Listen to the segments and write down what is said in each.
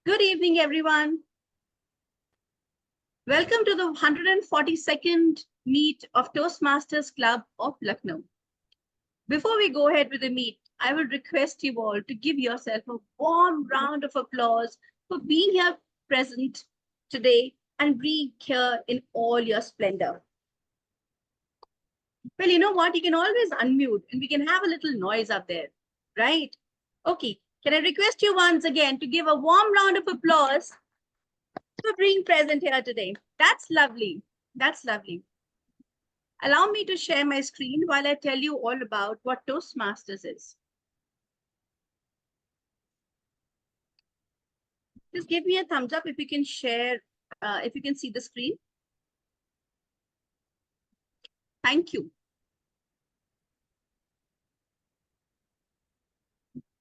Good evening, everyone. Welcome to the 142nd meet of Toastmasters Club of Lucknow. Before we go ahead with the meet, I would request you all to give yourself a warm round of applause for being here present today and being here in all your splendor. Well, you know what? You can always unmute and we can have a little noise up there, right? Okay. Can I request you once again to give a warm round of applause for being present here today? That's lovely. That's lovely. Allow me to share my screen while I tell you all about what Toastmasters is. Just give me a thumbs up if you can share, if you can see the screen. Thank you.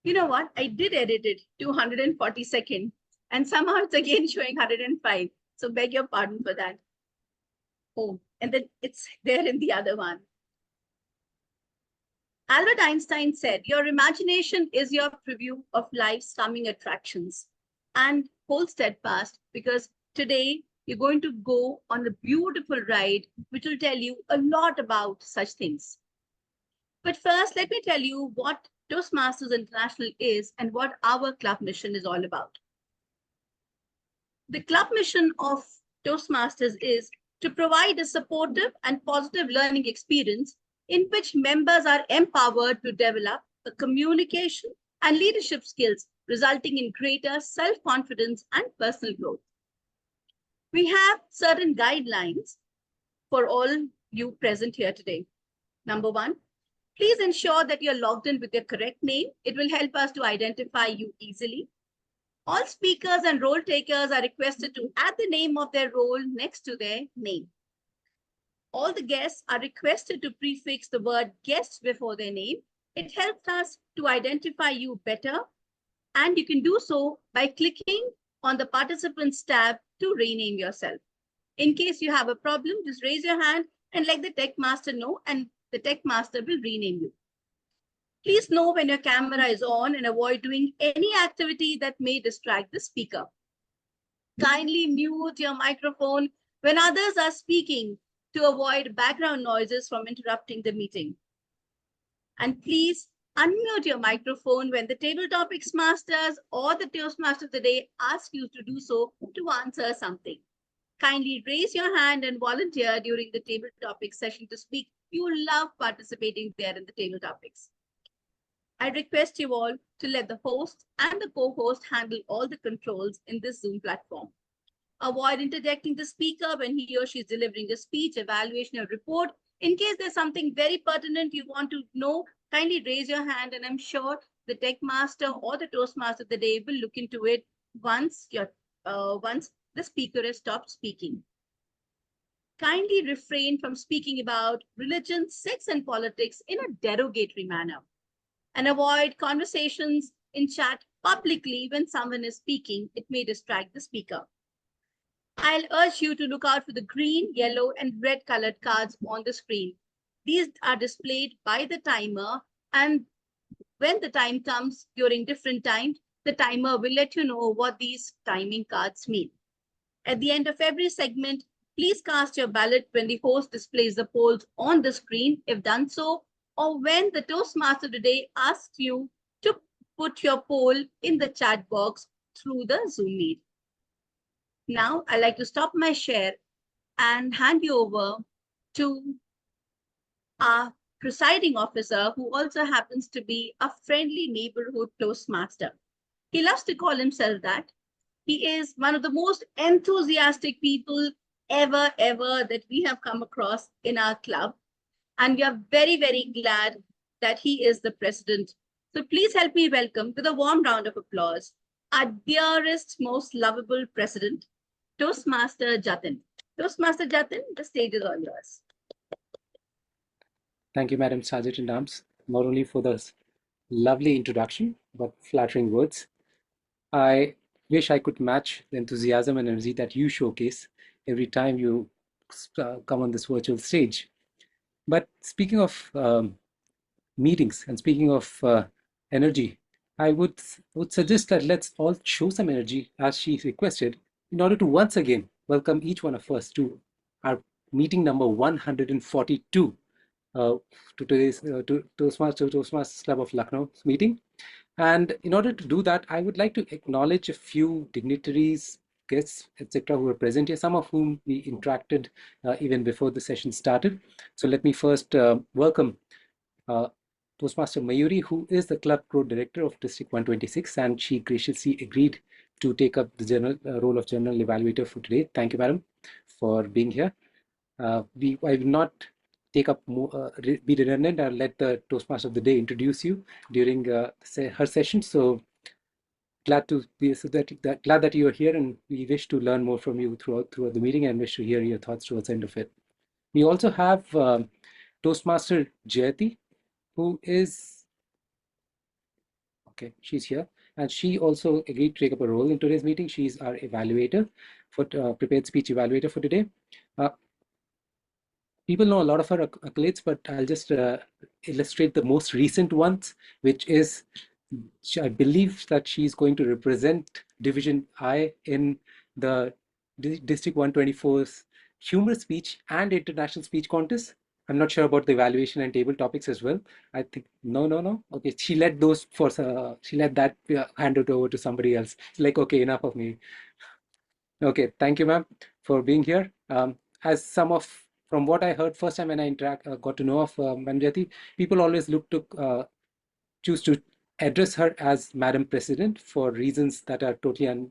You know what? I did edit it to 142nd and somehow it's again showing 105. So beg your pardon for that. Oh, and then it's there in the other one. Albert Einstein said, your imagination is your preview of life's coming attractions. And hold steadfast, because today you're going to go on a beautiful ride, which will tell you a lot about such things. But first, let me tell you what Toastmasters International is and what our club mission is all about. The club mission of Toastmasters is to provide a supportive and positive learning experience in which members are empowered to develop the communication and leadership skills, resulting in greater self-confidence and personal growth. We have certain guidelines for all you present here today. Number one, please ensure that you're logged in with your correct name. It will help us to identify you easily. All speakers and role takers are requested to add the name of their role next to their name. All the guests are requested to prefix the word guest before their name. It helps us to identify you better, and you can do so by clicking on the participants tab to rename yourself. In case you have a problem, just raise your hand and let the tech master know, and the tech master will rename you. Please know when your camera is on and avoid doing any activity that may distract the speaker. Kindly mute your microphone when others are speaking to avoid background noises from interrupting the meeting. And please unmute your microphone when the table topics masters or the Toastmaster of the day ask you to do so to answer something. Kindly raise your hand and volunteer during the table topics session to speak. You love participating there in the table topics. I request you all to let the host and the co-host handle all the controls in this Zoom platform. Avoid interjecting the speaker when he or she is delivering a speech, evaluation, or report. In case there's something very pertinent you want to know, kindly raise your hand, and I'm sure the tech master or the Toastmaster of the day will look into it once the speaker has stopped speaking. Kindly refrain from speaking about religion, sex, and politics in a derogatory manner, and avoid conversations in chat publicly when someone is speaking. It may distract the speaker. I'll urge you to look out for the green, yellow, and red colored cards on the screen. These are displayed by the timer, and when the time comes during different times, the timer will let you know what these timing cards mean. At the end of every segment, please cast your ballot when the host displays the polls on the screen, if done so, or when the Toastmaster today asks you to put your poll in the chat box through the Zoom meet. Now, I'd like to stop my share and hand you over to our presiding officer, who also happens to be a friendly neighborhood Toastmaster. He loves to call himself that. He is one of the most enthusiastic people ever that we have come across in our club. And we are very, very glad that he is the president. So please help me welcome with a warm round of applause our dearest, most lovable president, Toastmaster Jatin. Toastmaster Jatin, the stage is all yours. Thank you, Madam Sergeant-in-Arms, not only for the lovely introduction, but flattering words. I wish I could match the enthusiasm and energy that you showcase every time you come on this virtual stage. But speaking of meetings and speaking of energy, I would suggest that let's all show some energy as she requested in order to once again welcome each one of us to our meeting number 142 to today's Toastmasters Club of Lucknow meeting. And in order to do that, I would like to acknowledge a few dignitaries, guests, etc., who are present here, some of whom we interacted even before the session started. So let me first welcome uh, Toastmaster Mayuri, who is the Club Pro Director of District 126, and she graciously agreed to take up the role of General Evaluator for today. Thank you, madam, for being here. I will not take up more, be redundant. I'll let the Toastmaster of the day introduce you during her session. So glad to be glad that you are here, and we wish to learn more from you throughout the meeting, and wish to hear your thoughts towards the end of it. We also have Toastmaster Jayati, who is okay. She's here, and she also agreed to take up a role in today's meeting. She's our evaluator for prepared speech evaluator for today. Uh, People know a lot of her accolades, but I'll just illustrate the most recent ones, which is I believe that she's going to represent Division I in the District 124's humorous speech and international speech contest. I'm not sure about the evaluation and table topics as well. I think no. Okay, she let those for she let that handed over to somebody else. It's like, okay, enough of me. Okay, thank you, ma'am, for being here. As some of from what I heard first time when I got to know of Manjati, people always look to choose to address her as Madam President for reasons that are totally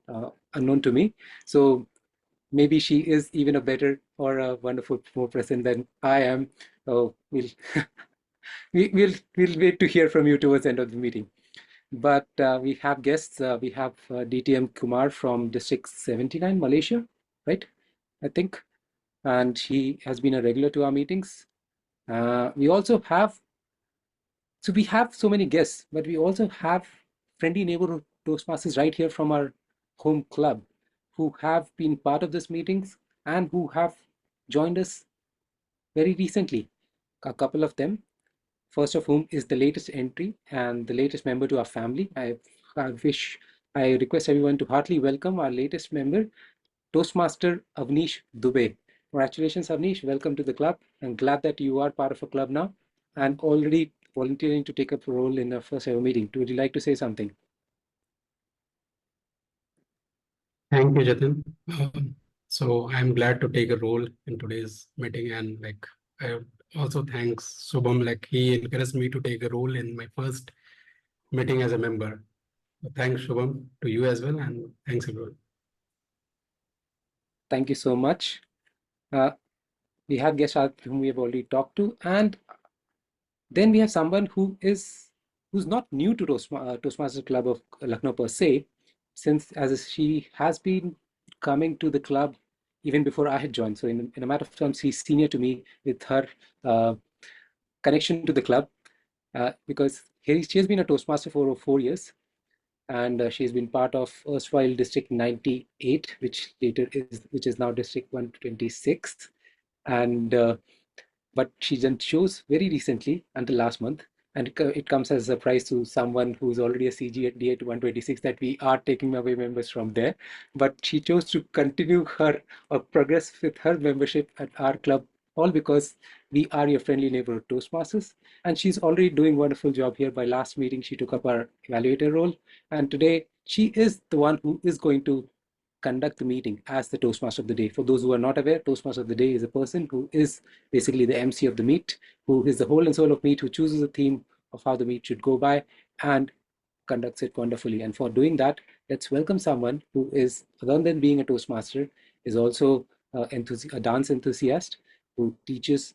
unknown to me. So maybe she is even a better or a wonderful more president than I am. Oh, we'll wait to hear from you towards the end of the meeting. But we have guests. We have DTM Kumar from District 79, Malaysia, right? I think, and he has been a regular to our meetings. We also have, so we have so many guests, but we also have friendly neighborhood Toastmasters right here from our home club who have been part of this meetings and who have joined us very recently. A couple of them, first of whom is the latest entry and the latest member to our family. I request everyone to heartily welcome our latest member, Toastmaster Avnish Dubey. Congratulations, Avnish. Welcome to the club. I'm glad that you are part of a club now and already volunteering to take up a role in the first ever meeting. Would you like to say something? Thank you, Jatin. So I'm glad to take a role in today's meeting, and like I also thanks Subham, like he encouraged me to take a role in my first meeting as a member. So thanks Subham to you as well, and thanks everyone. Thank you so much. We have guests whom we have already talked to, and then we have someone who's not new to Toastmasters Club of Lucknow per se, since as she has been coming to the club even before I had joined. So in a matter of terms, she's senior to me with her uh, connection to the club because she has been a Toastmaster for over 4 years, and she's been part of erstwhile District 98, which is now District 126, and but she done shows very recently until last month, and it comes as a surprise to someone who's already a CG at D8 126 that we are taking away members from there. But she chose to continue her or progress with her membership at our club, all because we are your friendly neighborhood Toastmasters. And she's already doing a wonderful job here. By last meeting, she took up our evaluator role, and today she is the one who is going to conduct the meeting as the Toastmaster of the day. For those who are not aware, Toastmaster of the day is a person who is basically the MC of the meet, who is the whole and soul of meet, who chooses a theme of how the meet should go by and conducts it wonderfully. And for doing that, let's welcome someone who is, other than being a Toastmaster, is also a dance enthusiast who teaches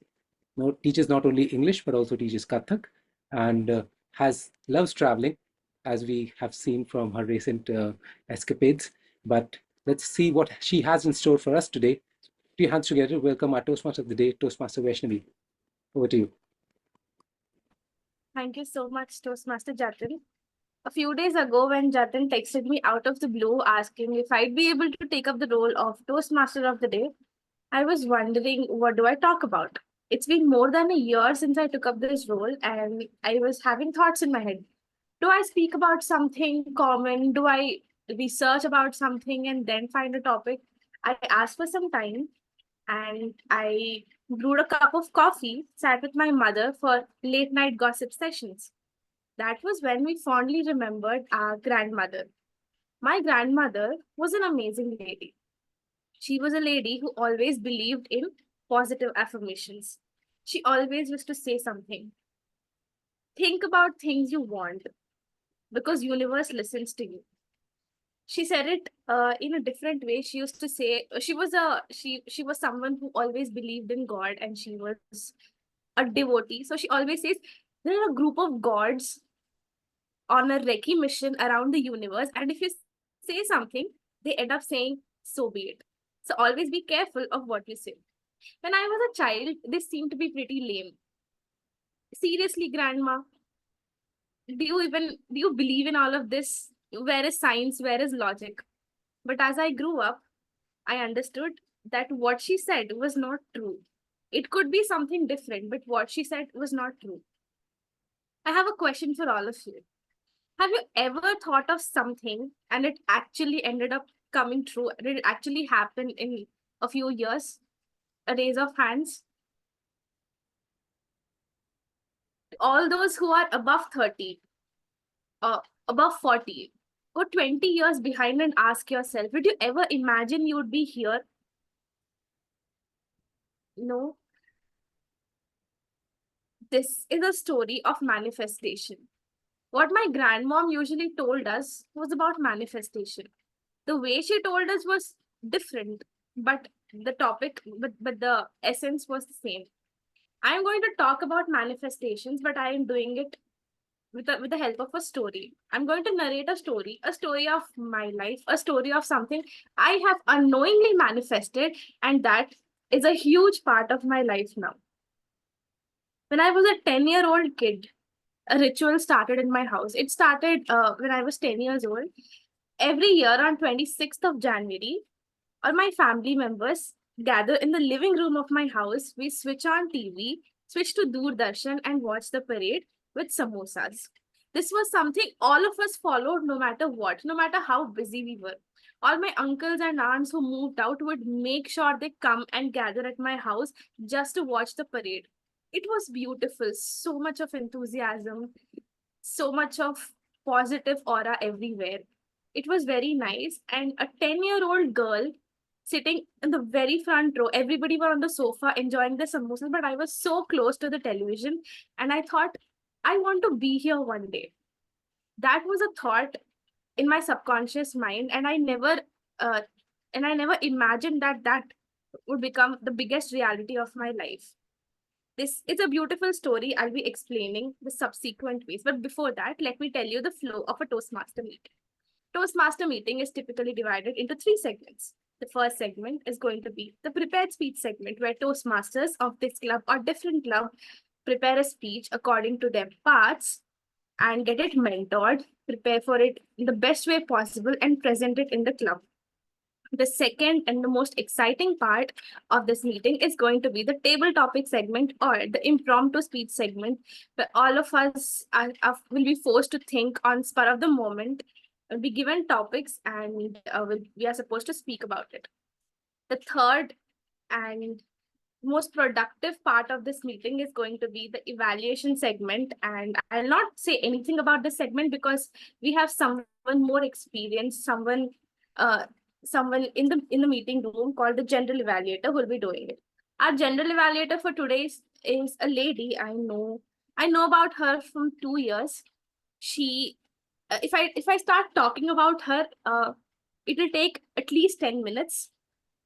not only English but also teaches Kathak, and has loves traveling, as we have seen from her recent escapades. But let's see what she has in store for us today. Put your hands together. Welcome our Toastmaster of the day, Toastmaster Vaishnavi. Over to you. Thank you so much, Toastmaster Jatin. A few days ago, when Jatin texted me out of the blue asking if I'd be able to take up the role of Toastmaster of the Day, I was wondering, what do I talk about? It's been more than a year since I took up this role, and I was having thoughts in my head. Do I speak about something common? Do I research about something and then find a topic? I asked for some time and I brewed a cup of coffee, sat with my mother for late night gossip sessions. That was when we fondly remembered our grandmother. My grandmother was an amazing lady. She was a lady who always believed in positive affirmations. She always used to say something. Think about things you want because universe listens to you. She said it in a different way. She used to say she was someone who always believed in God and she was a devotee. So she always says there are a group of gods on a Reiki mission around the universe, and if you say something, they end up saying, so be it. So always be careful of what you say. When I was a child, this seemed to be pretty lame. Seriously, grandma, do you believe in all of this? Where is science? Where is logic? But as I grew up, I understood that what she said was not true. It could be something different, but what she said was not true. I have a question for all of you. Have you ever thought of something and it actually ended up coming true? Did it actually happen in a few years? A raise of hands. All those who are above 30, above 40, go 20 years behind and ask yourself, did you ever imagine you would be here? No. This is a story of manifestation. What my grandmom usually told us was about manifestation. The way she told us was different, but but the essence was the same. I'm going to talk about manifestations, but I am doing it with the help of a story. I'm going to narrate a story of my life, a story of something I have unknowingly manifested, and that is a huge part of my life now. When I was a 10-year-old kid, a ritual started in my house. It started when I was 10 years old. Every year on 26th of January, all my family members gather in the living room of my house. We switch on TV, switch to Doordarshan, and watch the parade with samosas. This was something all of us followed no matter what, no matter how busy we were. All my uncles and aunts who moved out would make sure they come and gather at my house just to watch the parade. It was beautiful, so much of enthusiasm, so much of positive aura everywhere. It was very nice. And a 10-year-old girl sitting in the very front row, everybody were on the sofa enjoying the samosas, but I was so close to the television and I thought, I want to be here one day. That was a thought in my subconscious mind, uh, and I never imagined that that would become the biggest reality of my life. This is a beautiful story. I'll be explaining the subsequent ways. But before that, let me tell you the flow of a Toastmaster meeting. Toastmaster meeting is typically divided into three segments. The first segment is going to be the prepared speech segment, where Toastmasters of this club or different club prepare a speech according to their parts and get it mentored, prepare for it in the best way possible, and present it in the club. The second and the most exciting part of this meeting is going to be the table topic segment or the impromptu speech segment, where all of us will be forced to think on spur of the moment, will be given topics, and we are supposed to speak about it. The third and most productive part of this meeting is going to be the evaluation segment, and I'll not say anything about this segment because we have someone more experienced, uh, someone in the meeting room called the general evaluator who will be doing it. Our general evaluator for today is a lady I know about her from 2 years. She if I start talking about her, it will take at least 10 minutes.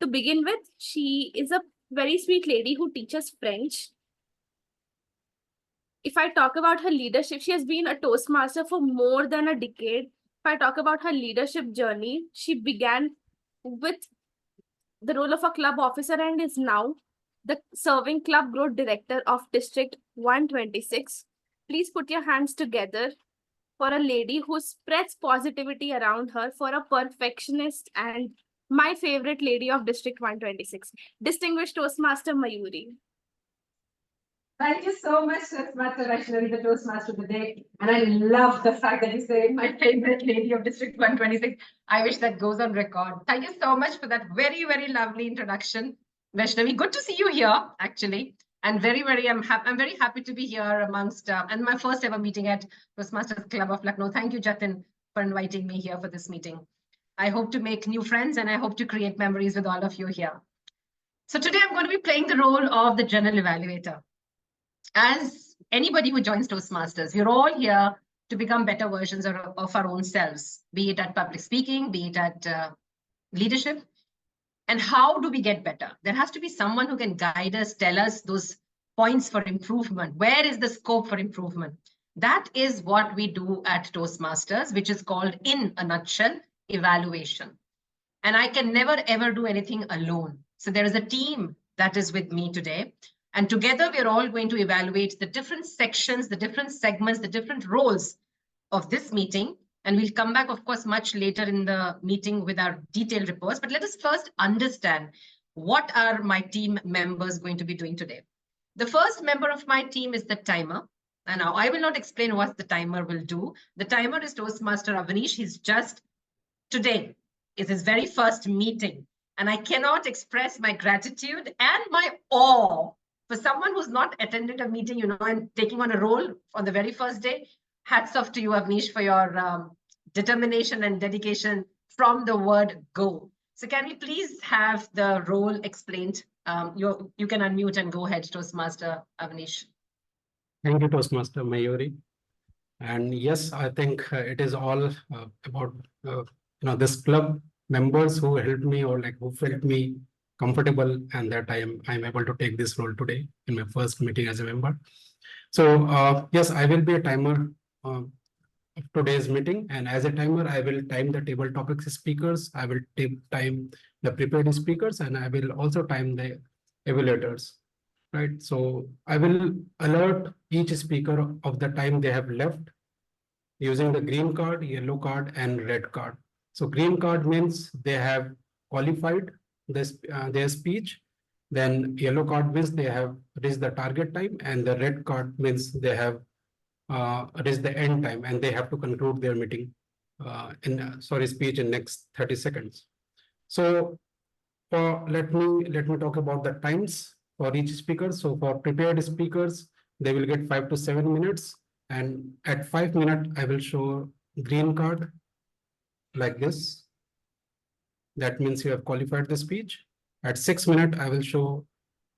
To begin with, she is a very sweet lady who teaches French. If I talk about her leadership, she has been a Toastmaster for more than a decade. If I talk about her leadership journey, she began with the role of a club officer and is now the serving club growth director of District 126. Please put your hands together for a lady who spreads positivity around her, for a perfectionist and my favorite lady of District 126, distinguished Toastmaster Mayuri. Thank you so much, Toastmaster Vaishnavi, the Toastmaster of the day. And I love the fact that you say my favorite lady of District 126. I wish that goes on record. Thank you so much for that very, very lovely introduction, Vaishnavi. Good to see you here, actually. And I'm very happy to be here amongst, and my first ever meeting at Toastmasters Club of Lucknow. Thank you, Jatin, for inviting me here for this meeting. I hope to make new friends and I hope to create memories with all of you here. So today I'm going to be playing the role of the general evaluator. As anybody who joins Toastmasters, we're all here to become better versions of our own selves, be it at public speaking, be it at leadership. And how do we get better? There has to be someone who can guide us, tell us those points for improvement. Where is the scope for improvement? That is what we do at Toastmasters, which is called, in a nutshell, evaluation. And I can never, ever do anything alone. So there is a team that is with me today. And together, we're all going to evaluate the different sections, the different segments, the different roles of this meeting. And we'll come back, of course, much later in the meeting with our detailed reports. But let us first understand what are my team members going to be doing today. The first member of my team is the timer. And now I will not explain what the timer will do. The timer is Toastmaster Avanish. He's just today is his very first meeting. And I cannot express my gratitude and my awe for someone who's not attended a meeting, and taking on a role on the very first day. Hats off to you, Avnish, for your determination and dedication from the word go. So can we please have the role explained? You can unmute and go ahead, Toastmaster Avnish. Thank you, Toastmaster Mayuri. And yes, I think it is all about this club members who helped me, or like who felt me comfortable, and that I'm able to take this role today in my first meeting as a member. So yes, I will be a timer of today's meeting, and as a timer, I will time the table topics speakers, I will time the prepared speakers, and I will also time the evaluators. Right. So I will alert each speaker of the time they have left using the green card, yellow card, and red card. So green card means they have qualified this their speech. Then yellow card means they have reached the target time, and the red card means they have reached the end time and they have to conclude their meeting speech in next 30 seconds. So let me talk about the times for each speaker. So for prepared speakers, they will get 5 to 7 minutes. And at 5 minutes, I will show green card like this. That means you have qualified the speech. At 6 minutes, I will show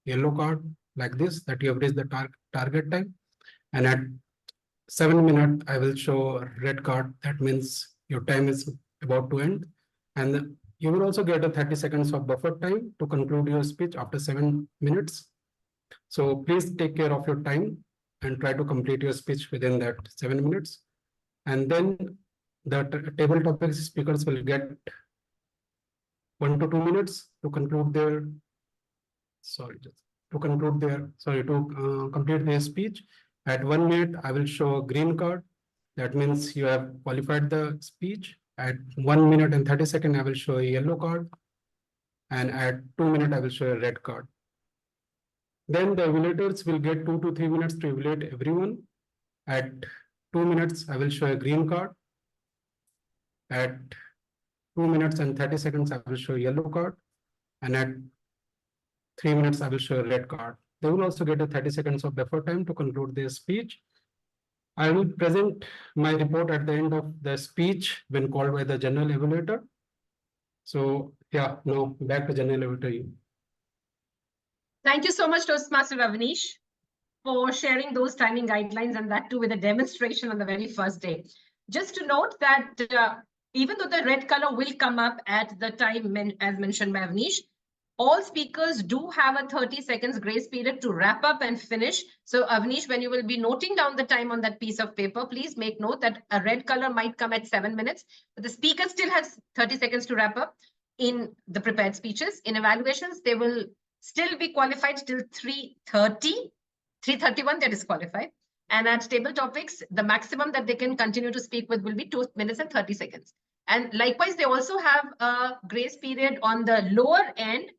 yellow card like this, that you have reached the target time. And at 7 minutes, I will show red card. That means your time is about to end. And you will also get a 30 seconds of buffer time to conclude your speech after 7 minutes. So please take care of your time and try to complete your speech within that 7 minutes. And then the table topics speakers will get 1 to 2 minutes to conclude their, complete their speech. At 1 minute, I will show a green card. That means you have qualified the speech. At 1 minute and 30 seconds, I will show a yellow card. And at 2 minutes, I will show a red card. Then the evaluators will get 2 to 3 minutes to evaluate everyone. At 2 minutes, I will show a green card. At 2 minutes and 30 seconds, I will show a yellow card. And at 3 minutes, I will show a red card. They will also get a 30 seconds of buffer time to conclude their speech. I will present my report at the end of the speech when called by the general evaluator. So yeah, now back to general evaluator. Thank you so much, Toastmaster Avnish, for sharing those timing guidelines, and that too with a demonstration on the very first day. Just to note that even though the red color will come up at the time as mentioned by Avnish, all speakers do have a 30 seconds grace period to wrap up and finish. So Avnish, when you will be noting down the time on that piece of paper, please make note that a red color might come at 7 minutes, but the speaker still has 30 seconds to wrap up in the prepared speeches. In evaluations, they will still be qualified till 3:30. 3:31, they're disqualified. And at table topics, the maximum that they can continue to speak with will be 2 minutes and 30 seconds. And likewise, they also have a grace period on the lower end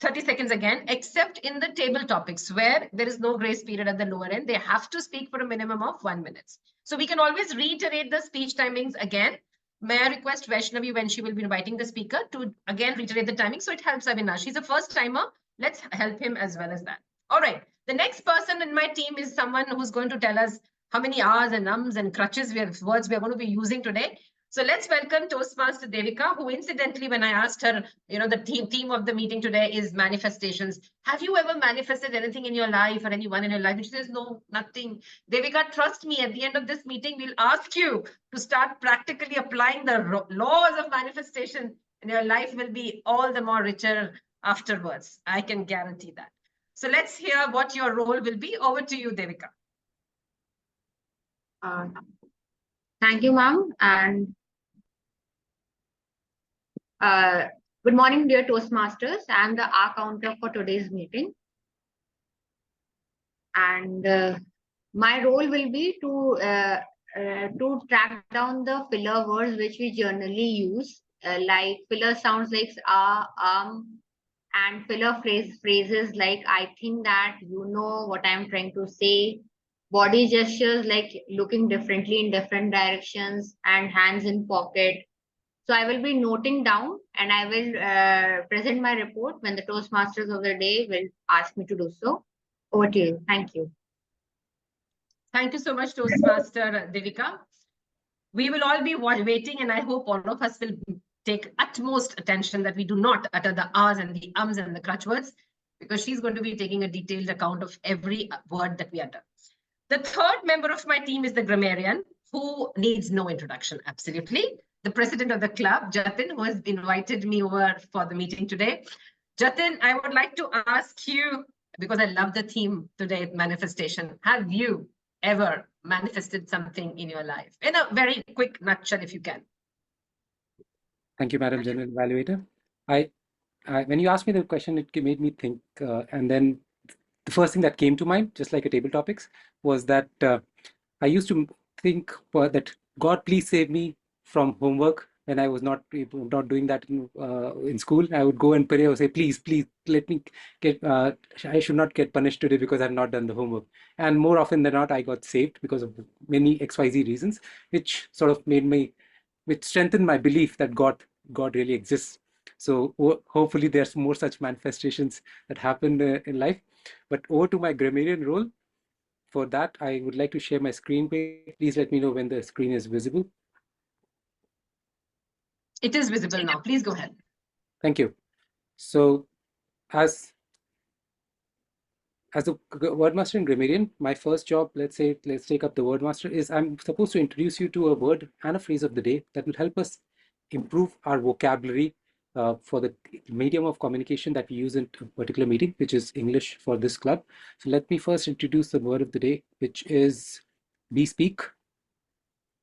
30 seconds again, except in the table topics where there is no grace period at the lower end. They have to speak for a minimum of 1 minute. So we can always reiterate the speech timings again. May I request Vaishnavi, when she will be inviting the speaker, to again reiterate the timing so it helps Avinash. She's a first timer. Let's help him as well as that. All right. The next person in my team is someone who's going to tell us how many R's and ums and crutches words we are going to be using today. So let's welcome Toastmaster Devika, who incidentally, when I asked her, the theme of the meeting today is manifestations. Have you ever manifested anything in your life or anyone in your life? She says, no, nothing. Devika, trust me, at the end of this meeting, we'll ask you to start practically applying the laws of manifestation, and your life will be all the more richer afterwards. I can guarantee that. So let's hear what your role will be. Over to you, Devika. Thank you, ma'am. And good morning, dear Toastmasters. I'm the R counter for today's meeting. And my role will be to track down the filler words which we generally use. Like filler sounds like and filler phrases like I think that, what I'm trying to say. Body gestures like looking differently in different directions and hands in pocket. So I will be noting down and I will present my report when the Toastmasters of the day will ask me to do so. Over to you. Thank you. Thank you so much, Toastmaster Devika. We will all be waiting, and I hope all of us will take utmost attention that we do not utter the R's and the ums and the crutch words, because she's going to be taking a detailed account of every word that we utter. The third member of my team is the grammarian, who needs no introduction, absolutely. The president of the club, Jatin, who has invited me over for the meeting today. Jatin, I would like to ask you, because I love the theme today, manifestation. Have you ever manifested something in your life? In a very quick nutshell, if you can. Thank you, Madam General Evaluator. When you asked me the question, it made me think, and then the first thing that came to mind, just like a table topics, was that I used to think that God, please save me from homework when I was not doing that in school. I would go and pray or say, please, let me get, I should not get punished today because I've not done the homework. And more often than not, I got saved because of many XYZ reasons, which sort of which strengthened my belief that God really exists. So hopefully there's more such manifestations that happen in life. But over to my grammarian role. For that, I would like to share my screen page. Please let me know when the screen is visible. It is visible now. Please go ahead. Thank you. So as a wordmaster and grammarian, my first job, let's take up the wordmaster, is I'm supposed to introduce you to a word and a phrase of the day that will help us improve our vocabulary for the medium of communication that we use in a particular meeting, which is English for this club. So let me first introduce the word of the day, which is bespeak,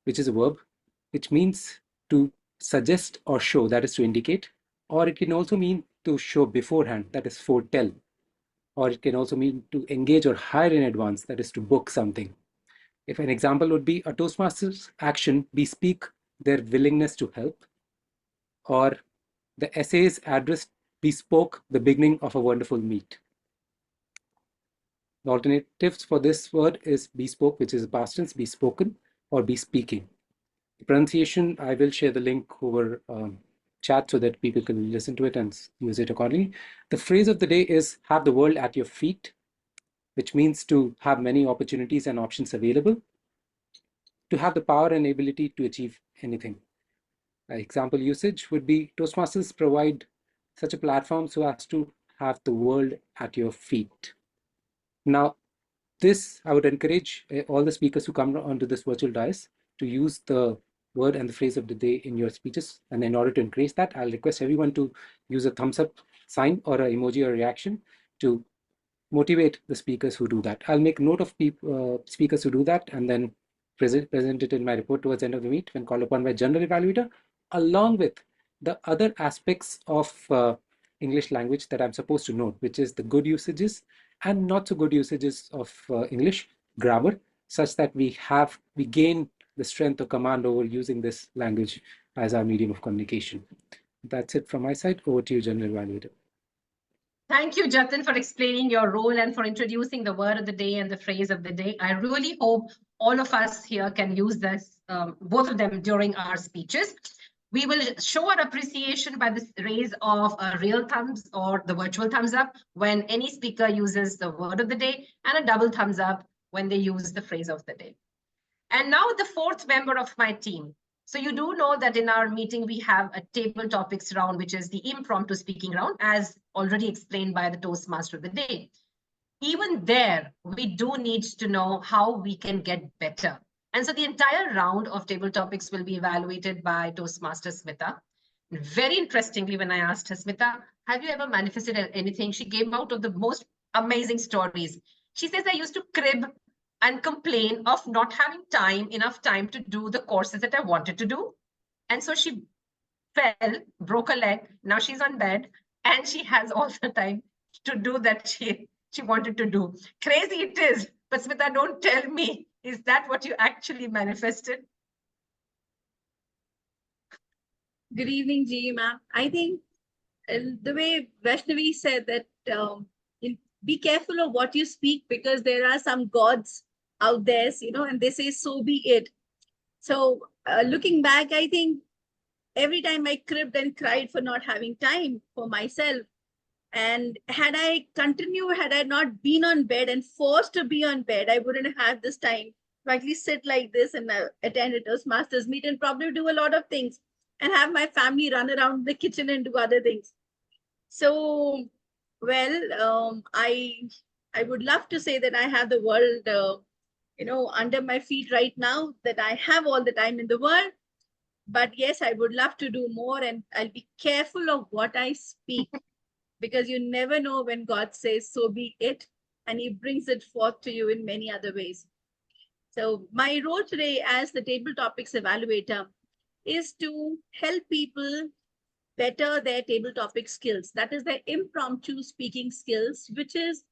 which is a verb, which means to suggest or show, that is to indicate, or it can also mean to show beforehand, that is foretell, or it can also mean to engage or hire in advance, that is to book something. If an example would be a Toastmasters action bespeak their willingness to help, or the essay's address bespoke the beginning of a wonderful meet. The alternatives for this word is bespoke, which is past tense, bespoken, or bespeaking. The pronunciation, I will share the link over chat so that people can listen to it and use it accordingly. The phrase of the day is have the world at your feet, which means to have many opportunities and options available, to have the power and ability to achieve anything. Example usage would be Toastmasters provide such a platform so as to have the world at your feet. Now, this, I would encourage all the speakers who come onto this virtual dais to use the word and the phrase of the day in your speeches. And in order to encourage that, I'll request everyone to use a thumbs up sign or an emoji or reaction to motivate the speakers who do that. I'll make note of speakers who do that and then present it in my report towards the end of the meet when called upon by general evaluator, along with the other aspects of English language that I'm supposed to know, which is the good usages and not so good usages of English grammar, such that we gain the strength of command over using this language as our medium of communication. That's it from my side. Over to you, General Evaluator. Thank you, Jatin, for explaining your role and for introducing the word of the day and the phrase of the day. I really hope all of us here can use this, both of them during our speeches. We will show our appreciation by the raise of a real thumbs or the virtual thumbs up when any speaker uses the word of the day, and a double thumbs up when they use the phrase of the day. And now the fourth member of my team. So you do know that in our meeting, we have a table topics round, which is the impromptu speaking round, as already explained by the Toastmaster of the day. Even there, we do need to know how we can get better. And so the entire round of table topics will be evaluated by Toastmaster Smita. Very interestingly, when I asked her, Smita, have you ever manifested anything? She came out of the most amazing stories. She says, I used to crib and complain of not having enough time to do the courses that I wanted to do. And so she fell, broke a leg. Now she's on bed and she has all the time to do that she wanted to do. Crazy it is. But Smita, don't tell me, is that what you actually manifested? Good evening, G, ma'am. I think the way Vaishnavi said that be careful of what you speak, because there are some gods out there, and they say, so be it. So looking back, I think every time I cribbed and cried for not having time for myself, and had I continued, had I not been on bed and forced to be on bed, I wouldn't have this time to actually sit like this and attend a Toastmasters meet and probably do a lot of things and have my family run around the kitchen and do other things. So, well, I would love to say that I have the world, under my feet right now, that I have all the time in the world. But yes, I would love to do more, and I'll be careful of what I speak, because you never know when God says, so be it, and he brings it forth to you in many other ways. So my role today as the table topics evaluator is to help people better their table topic skills. That is their impromptu speaking skills, which is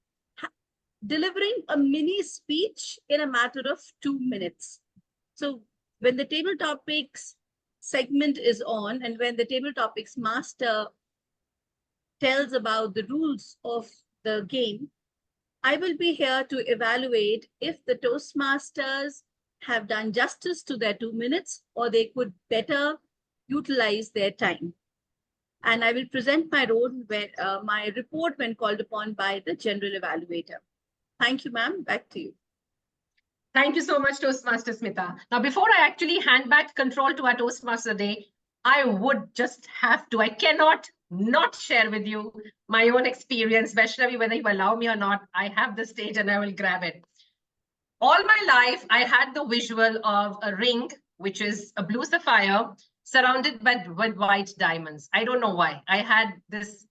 delivering a mini speech in a matter of 2 minutes. So when the table topics segment is on, and when the table topics master tells about the rules of the game, I will be here to evaluate if the Toastmasters have done justice to their 2 minutes, or they could better utilize their time. And I will present my role when my report when called upon by the general evaluator. Thank you, ma'am. Back to you. Thank you so much, Toastmaster Smita. Now, before I actually hand back control to our Toastmaster Day, I would just have to, I cannot not share with you my own experience, Vaishnavi, whether you allow me or not. I have the stage and I will grab it. All my life, I had the visual of a ring, which is a blue sapphire, surrounded with white diamonds. I don't know why. I had this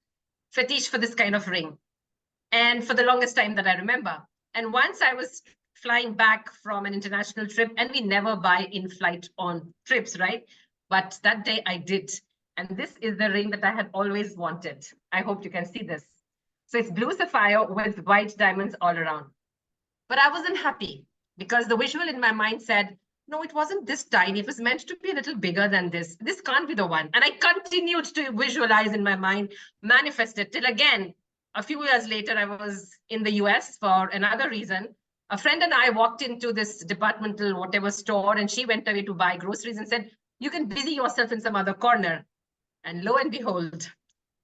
fetish for this kind of ring. And for the longest time that I remember. And once I was flying back from an international trip, and we never buy in-flight on trips, right? But that day I did. And this is the ring that I had always wanted. I hope you can see this. So it's blue sapphire with white diamonds all around. But I wasn't happy because the visual in my mind said, no, it wasn't this tiny. It was meant to be a little bigger than this. This can't be the one. And I continued to visualize in my mind, manifest it till again, a few years later, I was in the US for another reason. A friend and I walked into this departmental whatever store, and she went away to buy groceries and said, you can busy yourself in some other corner. And lo and behold,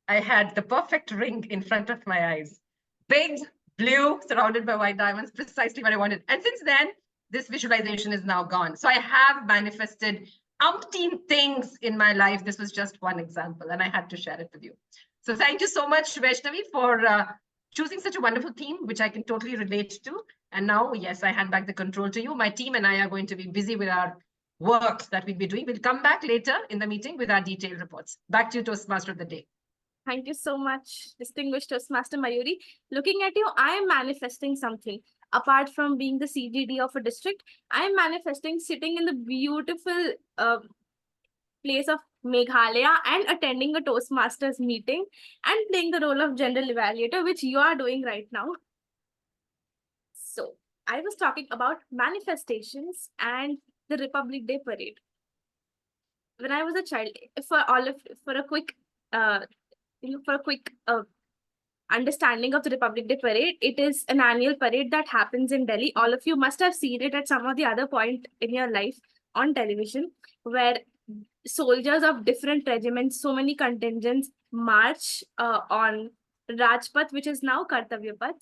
I had the perfect ring in front of my eyes. Big, blue, surrounded by white diamonds, precisely what I wanted. And since then, this visualization is now gone. So I have manifested umpteen things in my life. This was just one example, and I had to share it with you. So thank you so much, Vaishnavi, for choosing such a wonderful theme, which I can totally relate to. And now, yes, I hand back the control to you. My team and I are going to be busy with our work that we'll be doing. We'll come back later in the meeting with our detailed reports. Back to you, Toastmaster of the day. Thank you so much, distinguished Toastmaster Mayuri. Looking at you, I am manifesting something. Apart from being the CGD of a district, I am manifesting sitting in the beautiful place of Meghalaya and attending a Toastmasters meeting and playing the role of general evaluator, which you are doing right now. So I was talking about manifestations and the Republic Day parade. When I was a child, for a quick understanding of the Republic Day parade, it is an annual parade that happens in Delhi. All of you must have seen it at some of the other point in your life on television, where soldiers of different regiments, so many contingents march on Rajpath, which is now Kartavya Path.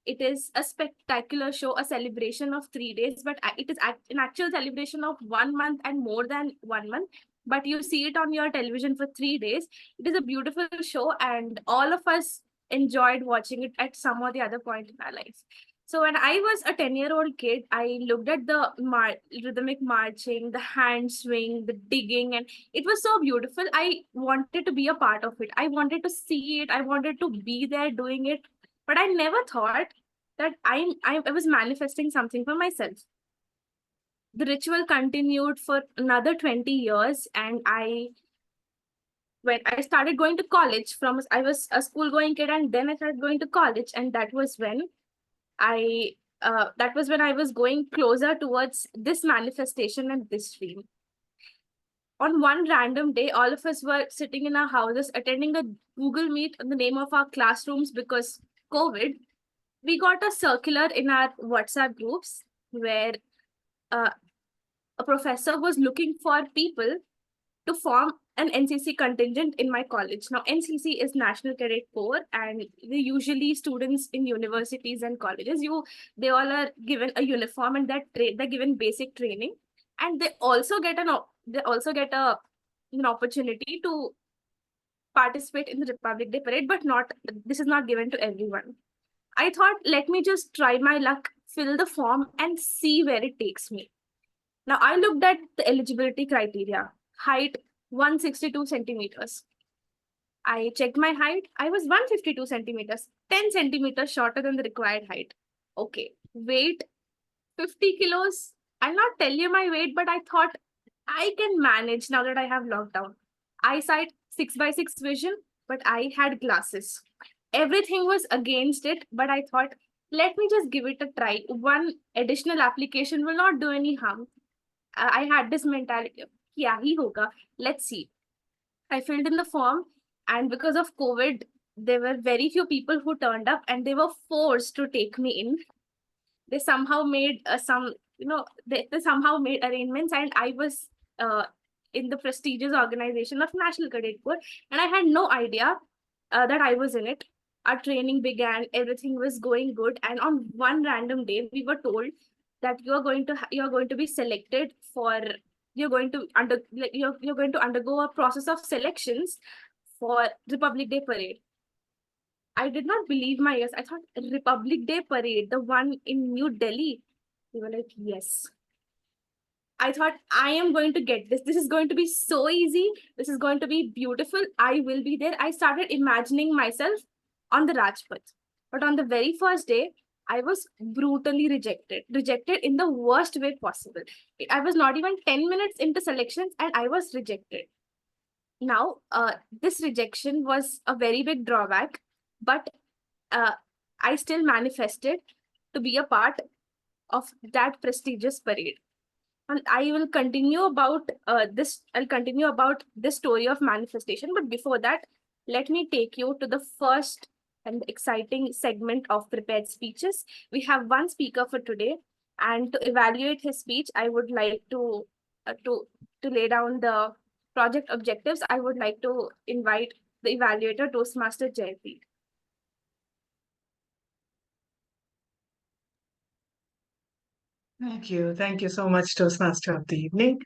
It is a spectacular show, a celebration of 3 days, but it is an actual celebration of 1 month and more than 1 month. But you see it on your television for 3 days. It is a beautiful show, and all of us enjoyed watching it at some or the other point in our life. So when I was a 10-year-old kid, I looked at the rhythmic marching, the hand swing, the digging, and it was so beautiful. I wanted to be a part of it. I wanted to see it. I wanted to be there doing it. But I never thought that I was manifesting something for myself. The ritual continued for another 20 years, and when I started going to college, I was a school going kid, and then I started going to college, and that was when I was going closer towards this manifestation and this dream. On one random day, all of us were sitting in our houses attending a Google Meet in the name of our classrooms because COVID. We got a circular in our WhatsApp groups where a professor was looking for people to form an NCC contingent in my college. Now, NCC is National Cadet Corps, and they usually students in universities and colleges, they all are given a uniform, and they're given basic training, and they also get an opportunity to participate in the Republic Day parade, but this is not given to everyone. I thought, let me just try my luck, fill the form, and see where it takes me. Now, I looked at the eligibility criteria. Height, 162 centimeters. I checked my height. I was 152 centimeters, 10 centimeters shorter than the required height. Okay. Weight, 50 kilos. I'll not tell you my weight, but I thought I can manage now that I have lockdown. Eyesight, 6x6 vision, but I had glasses. Everything was against it, but I thought, let me just give it a try. One additional application will not do any harm. I had this mentality of, yeah, hi hoga. Let's see. I filled in the form, and because of COVID, there were very few people who turned up, and they were forced to take me in. They somehow made they somehow made arrangements, and I was in the prestigious organization of National Cadet Corps, and I had no idea that I was in it. Our training began, everything was going good, and on one random day, we were told that you're going to be selected for you're going to undergo a process of selections for Republic Day parade. I did not believe my ears. I thought Republic Day parade, the one in New Delhi. They were like, yes. I thought I am going to get this. This is going to be so easy. This is going to be beautiful. I will be there. I started imagining myself on the Rajpath. But on the very first day, I was brutally rejected in the worst way possible. I was not even 10 minutes into selections and I was rejected. Now, this rejection was a very big drawback, but I still manifested to be a part of that prestigious parade. And I will continue about this. I'll continue about this story of manifestation. But before that, let me take you to the first and exciting segment of prepared speeches. We have one speaker for today, and to evaluate his speech, I would like to lay down the project objectives. I would like to invite the evaluator, Toastmaster Jaypreet. Thank you. Thank you so much, Toastmaster of the evening.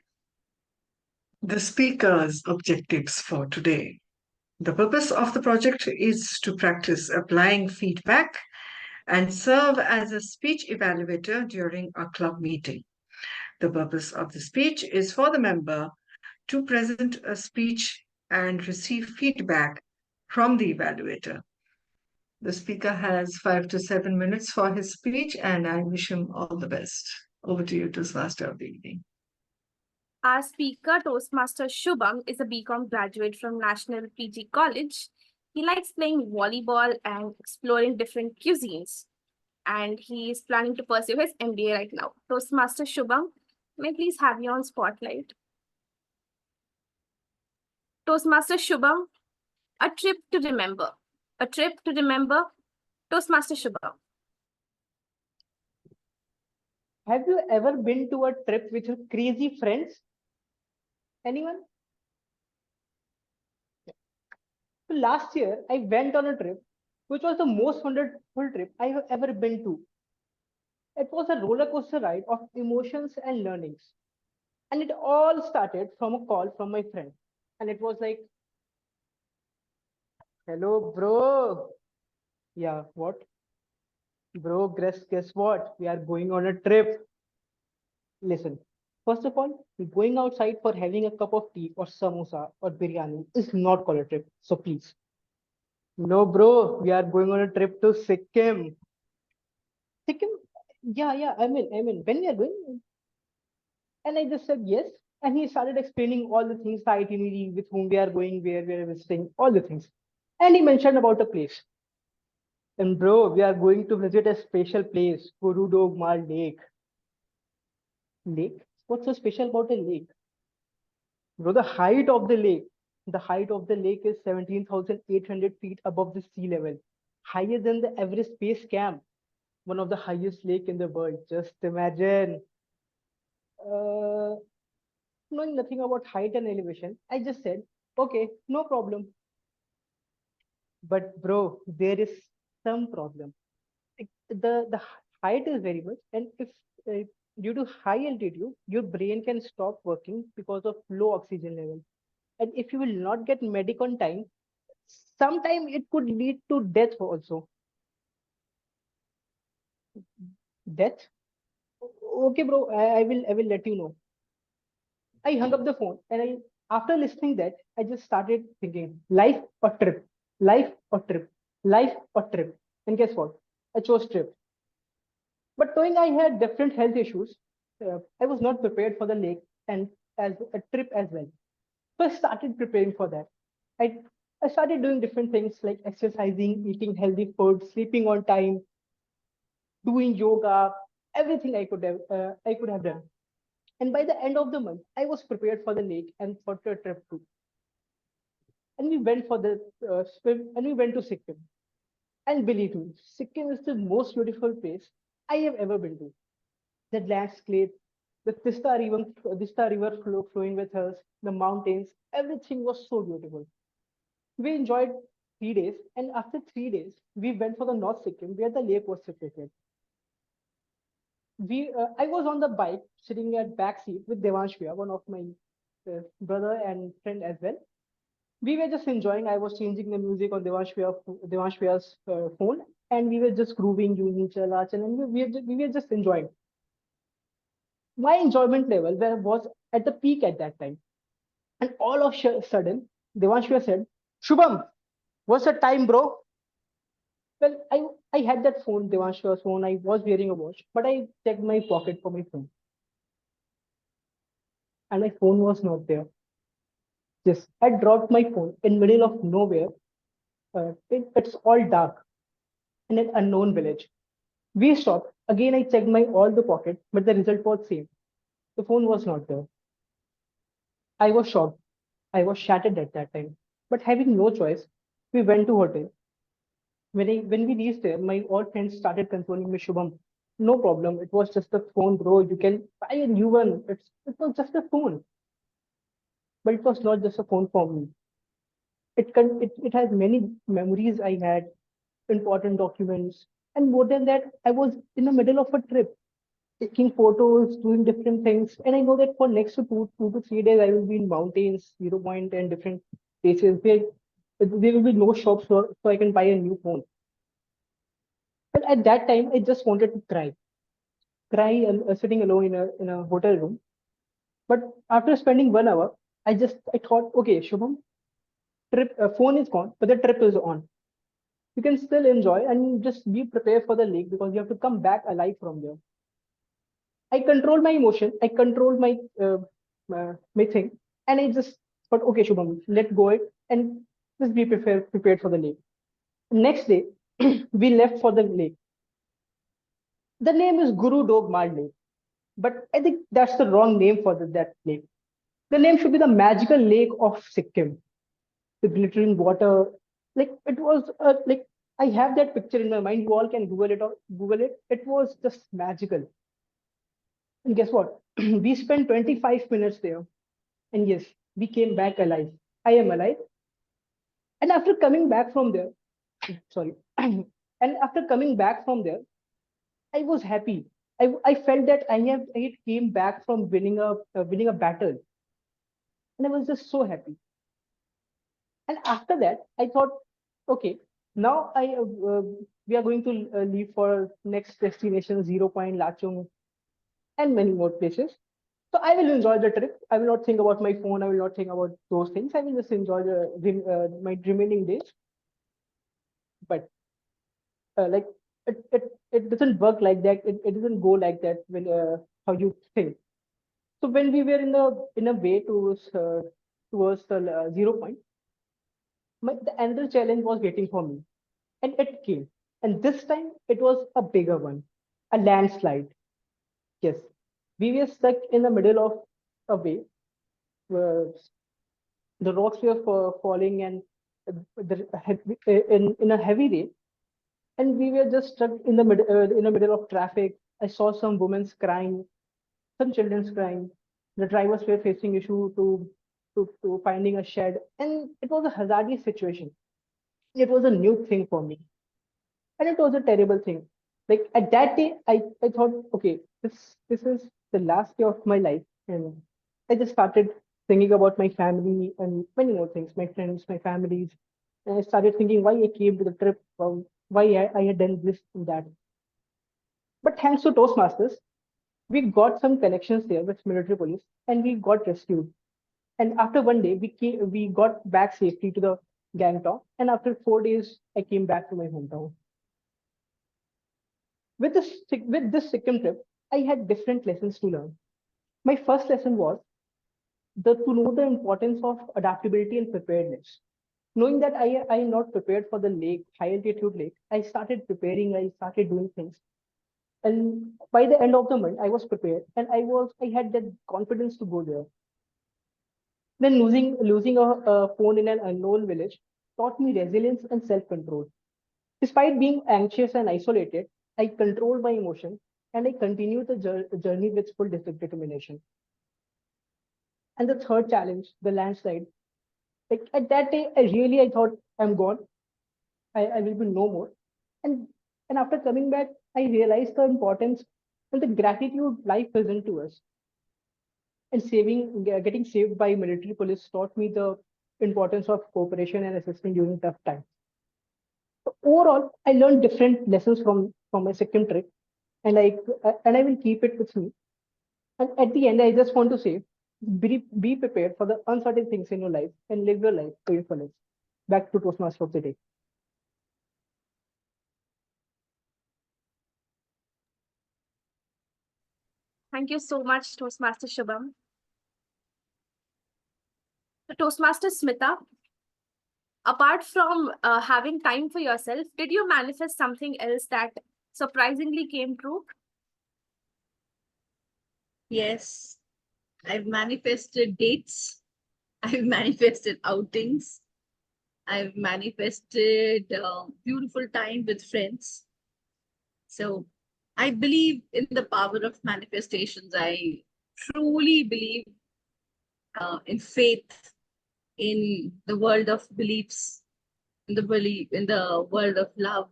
The speaker's objectives for today. The purpose of the project is to practice applying feedback and serve as a speech evaluator during a club meeting. The purpose of the speech is for the member to present a speech and receive feedback from the evaluator. The speaker has 5 to 7 minutes for his speech, and I wish him all the best. Over to you, Toastmaster of the evening. Our speaker, Toastmaster Shubham, is a BCom graduate from National PG College. He likes playing volleyball and exploring different cuisines. And he is planning to pursue his MBA right now. Toastmaster Shubham, may I please have you on spotlight? Toastmaster Shubham, a trip to remember. A trip to remember Toastmaster Shubham. Have you ever been to a trip with your crazy friends? Anyone? So last year, I went on a trip, which was the most wonderful trip I have ever been to. It was a roller coaster ride of emotions and learnings. And it all started from a call from my friend. And it was like, hello, bro. Yeah, what? Bro, guess what? We are going on a trip. Listen, first of all, going outside for having a cup of tea or samosa or biryani is not called a trip. So please. No, bro, we are going on a trip to Sikkim. Sikkim? Yeah, I mean, when we are going? And I just said yes. And he started explaining all the things, the itinerary, with whom we are going, where we are visiting, all the things. And he mentioned about a place. And bro, we are going to visit a special place, Guru Dogmal Lake. Lake? What's so special about a lake? Bro, the height of the lake is 17,800 feet above the sea level, higher than the Everest Base Camp, one of the highest lake in the world. Just imagine. Uh, Knowing nothing about height and elevation, I just said, okay, no problem. But bro, there is some problem. The height is very much, and if uh, due to high altitude, your brain can stop working because of low oxygen level. And if you will not get medic on time, sometime it could lead to death also. Death? Okay, bro, I will let you know. I hung up the phone and after listening that, I just started thinking life or trip, life or trip, life or trip. And guess what? I chose trip. But knowing I had different health issues, I was not prepared for the lake and as a trip as well. So I started preparing for that. I, I started doing different things like exercising, eating healthy food, sleeping on time, doing yoga, everything I could have done. And by the end of the month, I was prepared for the lake and for the trip too. And we went for the swim and we went to Sikkim. And believe me, Sikkim is the most beautiful place I have ever been to. The landscape, the Tista river flowing with us, the mountains, everything was so beautiful. We enjoyed 3 days, and after 3 days, we went for the North Sikkim where the lake was situated. I was on the bike sitting at back seat with Devanshya, one of my brother and friend as well. We were just enjoying. I was changing the music on Devanshya's phone, and we were just grooving, using chalachan, and we were just enjoying. My enjoyment level was at the peak at that time, and all of a sudden, Devanshya said, "Shubham, what's the time, bro?" Well, I had that phone, Devanshya's phone. I was wearing a watch, but I checked my pocket for my phone, and my phone was not there. Yes, I dropped my phone in middle of nowhere. It's all dark in an unknown village. We stopped. Again, I checked my all the pocket, but the result was same. The phone was not there. I was shocked. I was shattered at that time. But having no choice, we went to hotel. When we reached there, my all friends started consoling me, Shubham. No problem. It was just a phone, bro. You can buy a new one. It was just a phone. But it was not just a phone for me. It has many memories I had, important documents. And more than that, I was in the middle of a trip, taking photos, doing different things. And I know that for next to 2 to 3 days, I will be in mountains, Zero Point, and different places where there will be no shops so I can buy a new phone. But at that time, I just wanted to cry sitting alone in a hotel room. But after spending 1 hour, I thought, okay, Shubham, trip phone is gone, but the trip is on. You can still enjoy and just be prepared for the lake because you have to come back alive from there. I control my emotion. I control my thing, and I just thought, okay, Shubham, let go it and just be prepared for the lake. Next day, we left for the lake. The name is Guru Dogmal Lake, but I think that's the wrong name for that lake. The name should be the magical lake of Sikkim, the glittering water. Like it was like I have that picture in my mind. You all can Google it or Google it. It was just magical. And guess what? We spent 25 minutes there. And yes, we came back alive. I am alive. And after coming back from there, sorry, and after coming back from there, I was happy. I felt that I had came back from winning a battle, and I was just so happy. And after that, I thought, okay, now we are going to leave for next destination, Zero Point, Lachung, and many more places. So I will enjoy the trip. I will not think about my phone. I will not think about those things. I will just enjoy my remaining days. But like it doesn't work like that. It doesn't go like that when how you think. So when we were in a way towards the Zero Point, the another challenge was waiting for me, and it came. And this time it was a bigger one, a landslide. Yes, we were stuck in the middle of a way where the rocks were falling and in a heavy rain, and we were just stuck in the middle of traffic. I saw some women crying, some children's crying. The drivers were facing issue to finding a shed, and it was a hazardous situation. It was a new thing for me, and it was a terrible thing. Like at that day, I thought, okay, this is the last day of my life, and I just started thinking about my family and many more things, my friends, my families, and I started thinking why I came to the trip, why I had done this and that. But thanks to Toastmasters, we got some connections there with military police, and we got rescued. And after one day, we got back safely to the Gangtok, and after 4 days, I came back to my hometown. With this Sikkim trip, I had different lessons to learn. My first lesson was to know the importance of adaptability and preparedness. Knowing that I am not prepared for the lake, high altitude lake, I started preparing, I started doing things. And by the end of the month, I was prepared and I had that confidence to go there. Then losing a phone in an unknown village taught me resilience and self-control. Despite being anxious and isolated, I controlled my emotions and I continued the journey with full determination. And the third challenge, the landslide, like at that day, I thought I'm gone. I will be no more. And and after coming back, I realized the importance and the gratitude life present to us. And getting saved by military police taught me the importance of cooperation and assistance during tough times. So overall, I learned different lessons from my second trip, and I will keep it with me. And at the end, I just want to say, be prepared for the uncertain things in your life and live your life to your fullest. Back to Toastmaster of the day. Thank you so much, Toastmaster Shubham. Toastmaster Smita, apart from having time for yourself, did you manifest something else that surprisingly came true? Yes, I've manifested dates. I've manifested outings. I've manifested beautiful time with friends. So I believe in the power of manifestations. I truly believe in faith, in the world of beliefs, in the world of love.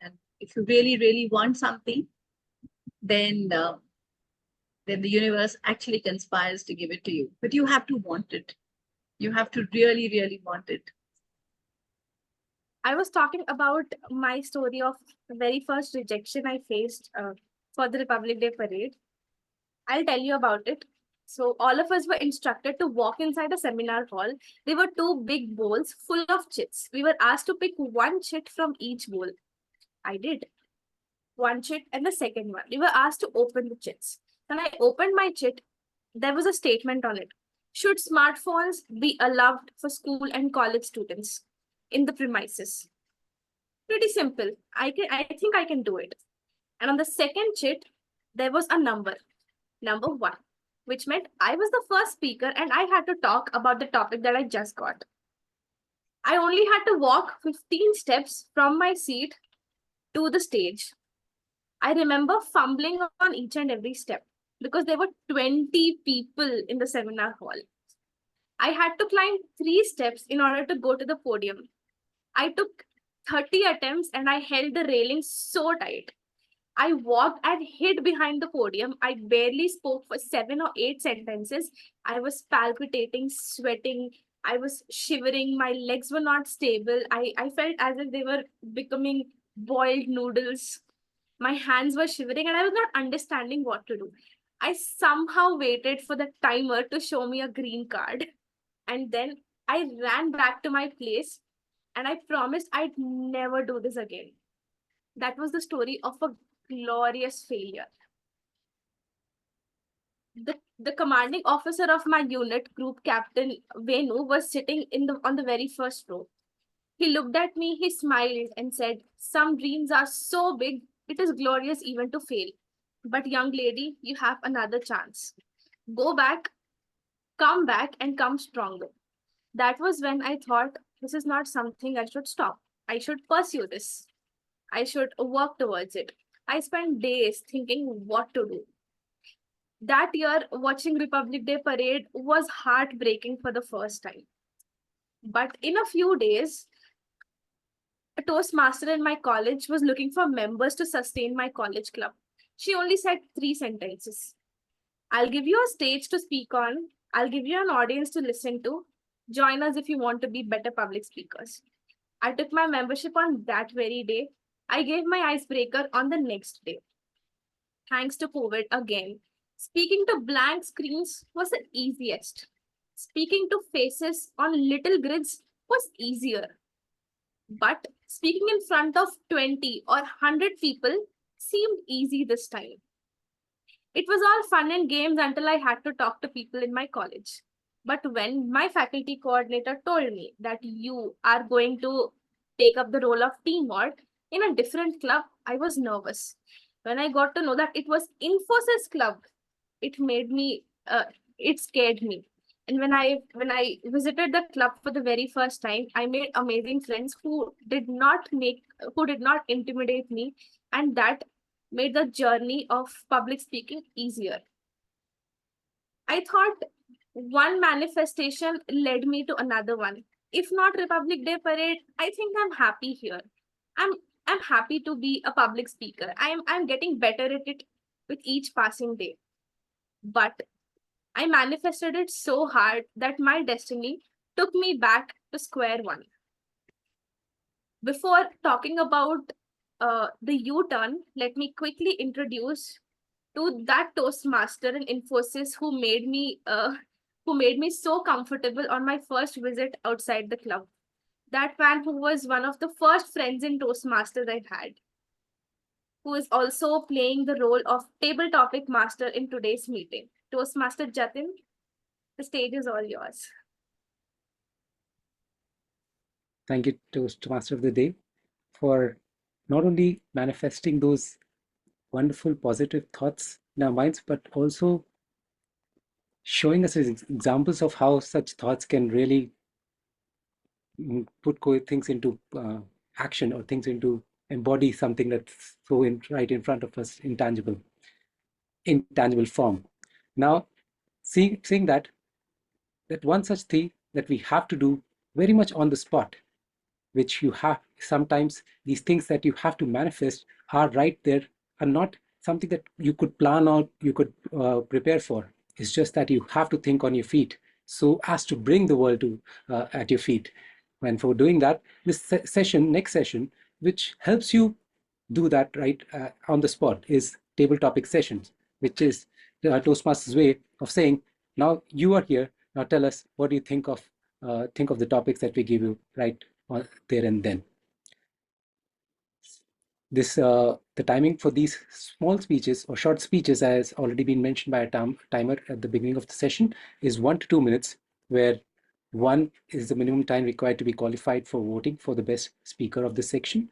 And if you really, really want something, then uh, then the universe actually conspires to give it to you. But you have to want it. You have to really, really want it. I was talking about my story of the very first rejection I faced for the Republic Day parade. I'll tell you about it. So, all of us were instructed to walk inside a seminar hall. There were two big bowls full of chits. We were asked to pick one chit from each bowl. I did. One chit and the second one. We were asked to open the chits. When I opened my chit, there was a statement on it. Should smartphones be allowed for school and college students in the premises? Pretty simple. I think I can do it. And on the second chit, there was a number one, which meant I was the first speaker and I had to talk about the topic that I just got. I only had to walk 15 steps from my seat to the stage. I remember fumbling on each and every step because there were 20 people in the seminar hall. I had to climb 3 steps in order to go to the podium. I took 30 attempts and I held the railing so tight. I walked and hid behind the podium. I barely spoke for 7 or 8 sentences. I was palpitating, sweating. I was shivering. My legs were not stable. I felt as if they were becoming boiled noodles. My hands were shivering and I was not understanding what to do. I somehow waited for the timer to show me a green card. And then I ran back to my place and I promised I'd never do this again. That was the story of a glorious failure. The commanding officer of my unit, Group Captain Venu, was sitting on the very first row. He looked at me, he smiled, and said, "Some dreams are so big, it is glorious even to fail. But, young lady, you have another chance. Go back, come back, and come stronger." That was when I thought, this is not something I should stop. I should pursue this. I should work towards it. I spent days thinking what to do. That year, watching Republic Day parade was heartbreaking for the first time. But in a few days, a Toastmaster in my college was looking for members to sustain my college club. She only said 3 sentences. "I'll give you a stage to speak on. I'll give you an audience to listen to. Join us if you want to be better public speakers." I took my membership on that very day. I gave my icebreaker on the next day. Thanks to COVID again, speaking to blank screens was the easiest. Speaking to faces on little grids was easier. But speaking in front of 20 or 100 people seemed easy this time. It was all fun and games until I had to talk to people in my college. But when my faculty coordinator told me that you are going to take up the role of team work in a different club, I was nervous. When I got to know that it was Infosys Club, it made me, it scared me. And when I visited the club for the very first time, I made amazing friends who did not intimidate me, and that made the journey of public speaking easier. I thought one manifestation led me to another one. If not Republic Day parade, I think I'm happy here. I'm I'm happy to be a public speaker. I'm getting better at it with each passing day. But I manifested it so hard that my destiny took me back to square one. Before talking about the U-turn, let me quickly introduce to that Toastmaster in Infosys who made me so comfortable on my first visit outside the club. That man who was one of the first friends in Toastmasters I had, who is also playing the role of table topic master in today's meeting. Toastmaster Jatin, the stage is all yours. Thank you, Toastmaster of the Day, for not only manifesting those wonderful positive thoughts in our minds, but also showing us examples of how such thoughts can really put things into action, or things into embody something that's so right in front of us, intangible form. Now, seeing that one such thing that we have to do very much on the spot, which you have sometimes, these things that you have to manifest are right there, are not something that you could plan or you could prepare for. It's just that you have to think on your feet so as to bring the world to at your feet. And for doing that, this next session, which helps you do that right on the spot, is table topic sessions, which is the Toastmasters way of saying, now you are here, now tell us what do you think of the topics that we give you right there and then. This the timing for these small speeches or short speeches, has already been mentioned by a timer at the beginning of the session, is 1 to 2 minutes, where 1 is the minimum time required to be qualified for voting for the best speaker of the section,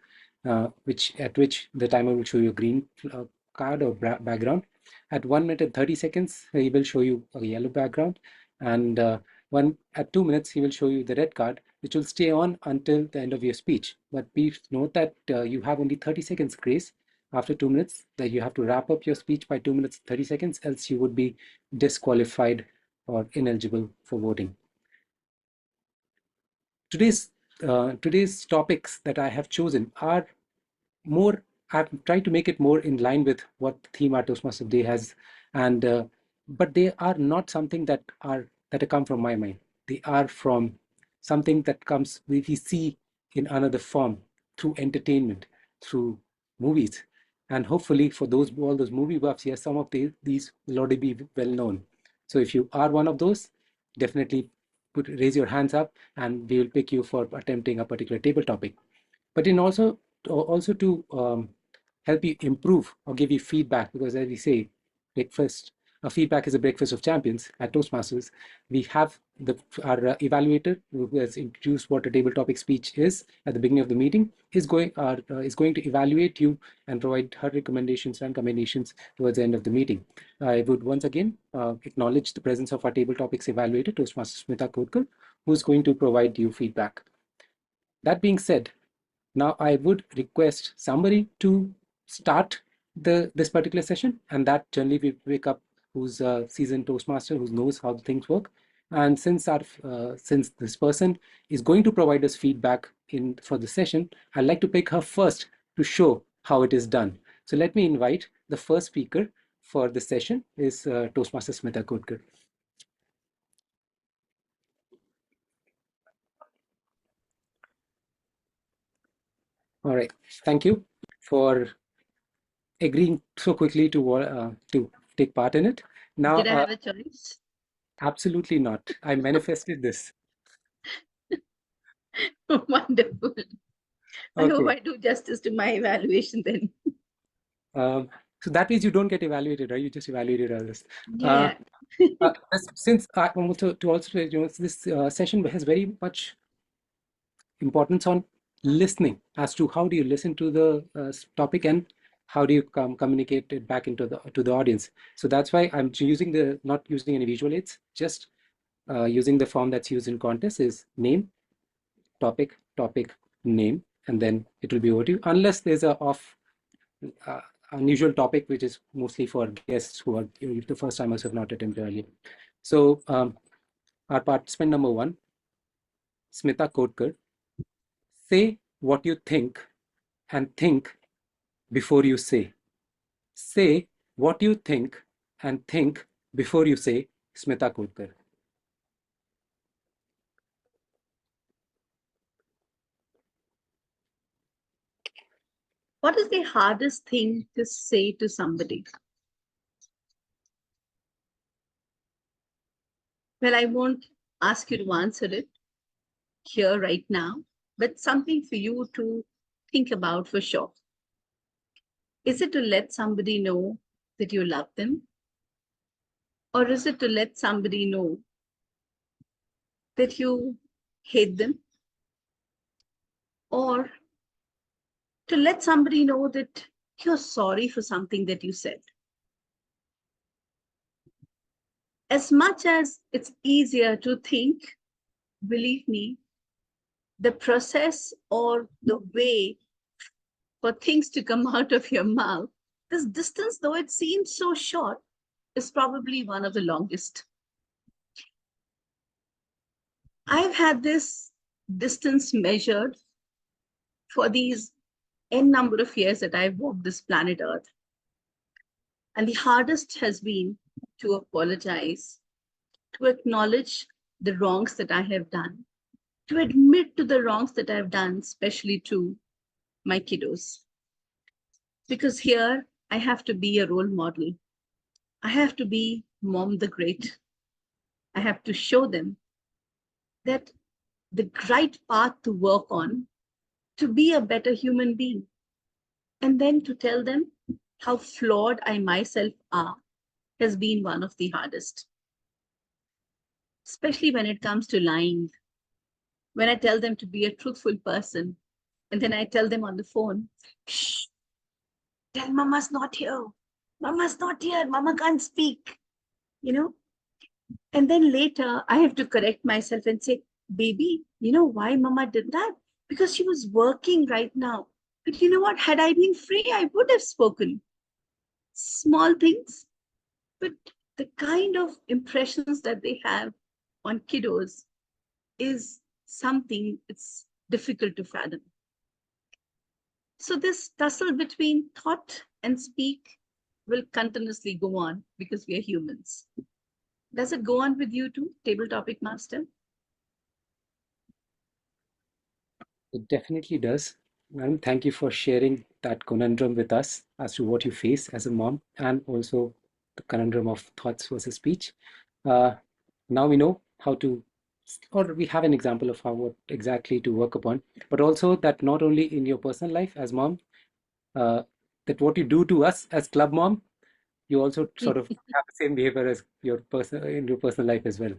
which the timer will show you a green card or background. At 1 minute and 30 seconds, he will show you a yellow background, and At 2 minutes, he will show you the red card, which will stay on until the end of your speech. But please note that you have only 30 seconds grace after 2 minutes, that you have to wrap up your speech by 2 minutes 30 seconds, else you would be disqualified or ineligible for voting. Today's topics that I have chosen are more, I've tried to make it more in line with what the theme our Toastmaster Day has, and but they are not something that come from my mind. They are from something that comes we see in another form, through entertainment, through movies, and hopefully for all those movie buffs, yes, some of these will already be well known. So if you are one of those, definitely raise your hands up, and we will pick you for attempting a particular table topic. But in also to help you improve or give you feedback, because as we say, feedback is a breakfast of champions at Toastmasters. We have our evaluator, who has introduced what a table topic speech is at the beginning of the meeting, is going to evaluate you and provide her recommendations and commendations towards the end of the meeting. I would once again acknowledge the presence of our table topics evaluator, Toastmaster Smita Kodkar, who's going to provide you feedback. That being said, now I would request somebody to start this particular session, and that generally we pick up who's a seasoned Toastmaster, who knows how things work. And since this person is going to provide us feedback for the session, I'd like to pick her first to show how it is done. So let me invite the first speaker for the session is Toastmaster Smita Kodkar. All right, thank you for agreeing so quickly to take part in it. Now, Did I have a choice? absolutely not. I manifested this. Wonderful. I hope Okay. I do justice to my evaluation then. So that means you don't get evaluated, right? You just evaluated others. Yeah. Since I also this session has very much importance on listening, as to how do you listen to the topic and how do you communicate it back into the audience. So that's why I'm not using any visual aids, just using the form that's used in contests is name, topic, name, and then it will be over to you, unless there's a unusual topic, which is mostly for guests who are the first timers who have not attended earlier. So our participant number 1, Smita Kodkar, say what you think and think before you say. Say what you think and think before you say, Smita Kodkar. What is the hardest thing to say to somebody? Well, I won't ask you to answer it here right now, but something for you to think about for sure. Is it to let somebody know that you love them? Or is it to let somebody know that you hate them? Or to let somebody know that you're sorry for something that you said? As much as it's easier to think, believe me, the process or the way for things to come out of your mouth, this distance, though it seems so short, is probably one of the longest. I've had this distance measured for these n number of years that I've walked this planet Earth. And the hardest has been to apologize, to acknowledge the wrongs that I have done, to admit to the wrongs that I've done, especially to my kiddos. Because here I have to be a role model. I have to be Mom the Great. I have to show them that the right path to work on, to be a better human being, and then to tell them how flawed I myself are, has been one of the hardest. Especially when it comes to lying. When I tell them to be a truthful person, and then I tell them on the phone, shh, tell Mama's not here. Mama's not here. Mama can't speak. You know, And then later, I have to correct myself and say, baby, you know why mama did that? Because she was working right now. But you know what? Had I been free, I would have spoken. Small things, but the kind of impressions that they have on kiddos is something it's difficult to fathom. So this tussle between thought and speak will continuously go on because we are humans. Does it go on with you too, table topic master? It definitely does. And thank you for sharing that conundrum with us as to what you face as a mom and also the conundrum of thoughts versus speech. Uh, now we know how to, or we have an example of how what exactly to work upon, but also that not only in your personal life as mom, uh, that what you do to us as club mom, you also sort of have the same behavior as your person in your personal life as well.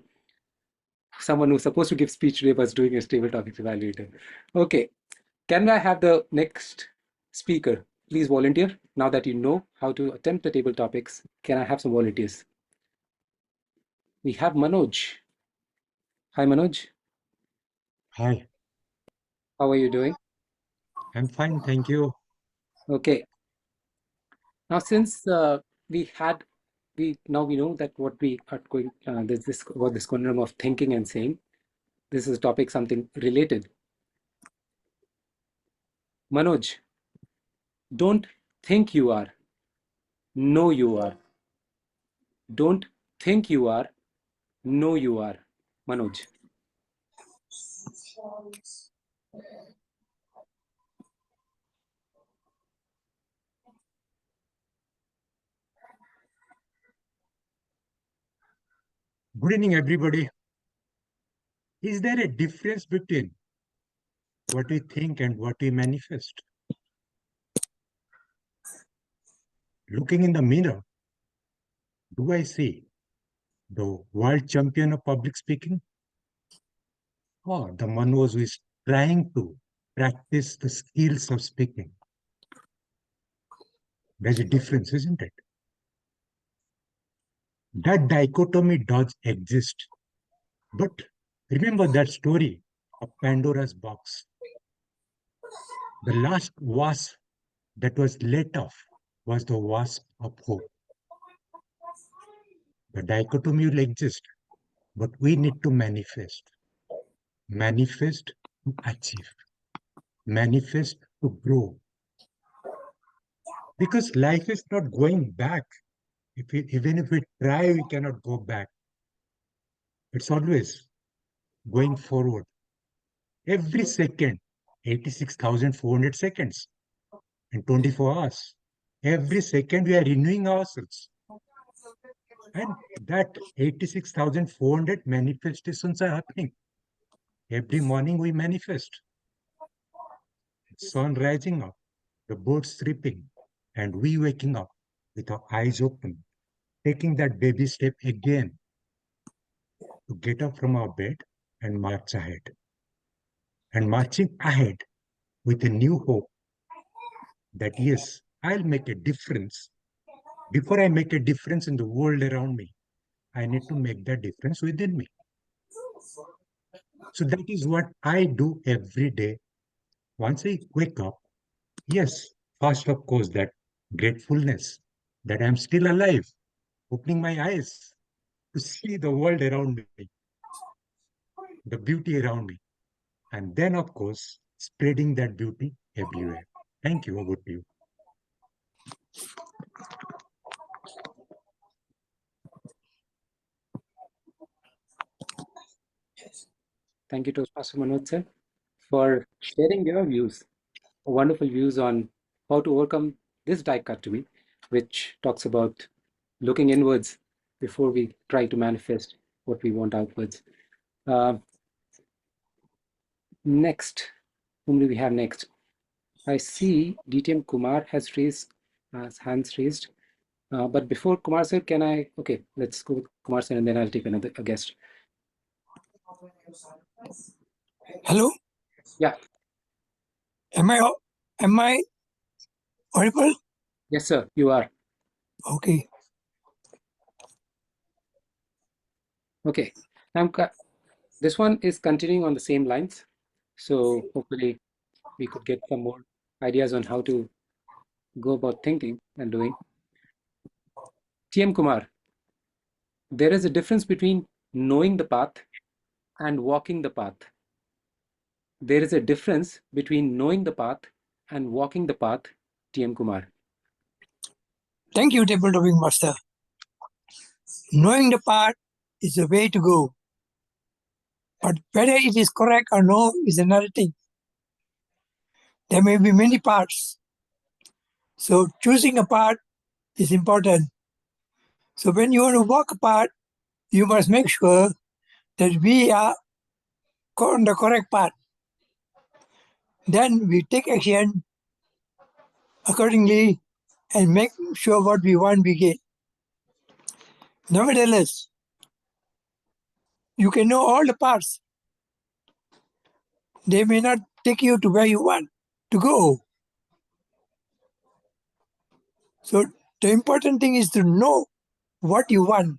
Someone who's supposed to give speech today was doing a stable topics evaluator. Okay, can I have the next speaker? Please volunteer. Now that you know how to attempt the table topics, can I have some volunteers? We have Manoj. Hi, Manoj. Hi, How are you doing? I'm fine, thank you. Okay. Now, since we know that what we are going there's this about this conundrum of thinking and saying. This is a topic something related. Manoj, don't think you are. Know you are. Don't think you are. Know you are. Manoj. Good evening, everybody. Is there a difference between what we think and what we manifest? Looking in the mirror, do I see the world champion of public speaking or the Manoj who is trying to practice the skills of speaking? There's a difference, isn't it? That dichotomy does exist. But remember that story of Pandora's box. The last wasp that was let off was the wasp of hope. The dichotomy will exist, but we need to manifest. Manifest to achieve. Manifest to grow. Because life is not going back. Even if we try, we cannot go back. It's always going forward. Every second, 86,400 seconds in 24 hours. Every second, we are renewing ourselves. And that 86,400 manifestations are happening. Every morning we manifest. Sun rising up, the birds chirping, and we waking up with our eyes open, taking that baby step again to get up from our bed and march ahead. And marching ahead with a new hope that yes, I'll make a difference. Before I make a difference in the world around me, I need to make that difference within me. So that is what I do every day. Once I wake up, yes, first, of course, that gratefulness that I'm still alive, opening my eyes to see the world around me, the beauty around me. And then, of course, spreading that beauty everywhere. Thank you. Over to you. Thank you, Toastmaster Manoj sir, for sharing your views, wonderful views on how to overcome this dichotomy, which talks about looking inwards before we try to manifest what we want outwards. Uh, Next, whom do we have next? I see DTM Kumar has hands raised. But before Kumar sir, okay, let's go with Kumar sir and then I'll take a guest. Hello, Yeah, am I audible? yes sir, you are. Okay. Okay. Now, this one is continuing on the same lines. So hopefully we could get some more ideas on how to go about thinking and doing. TM Kumar, there is a difference between knowing the path and walking the path. There is a difference between knowing the path and walking the path, TM Kumar. Thank you, table topping master. Knowing the path is the way to go, but whether it is correct or no is another thing. There may be many paths, so choosing a path is important. So when you want to walk a path, you must make sure that we are on the correct path. Then we take action accordingly and make sure what we want we get. Nevertheless, you can know all the paths. They may not take you to where you want to go. So the important thing is to know what you want,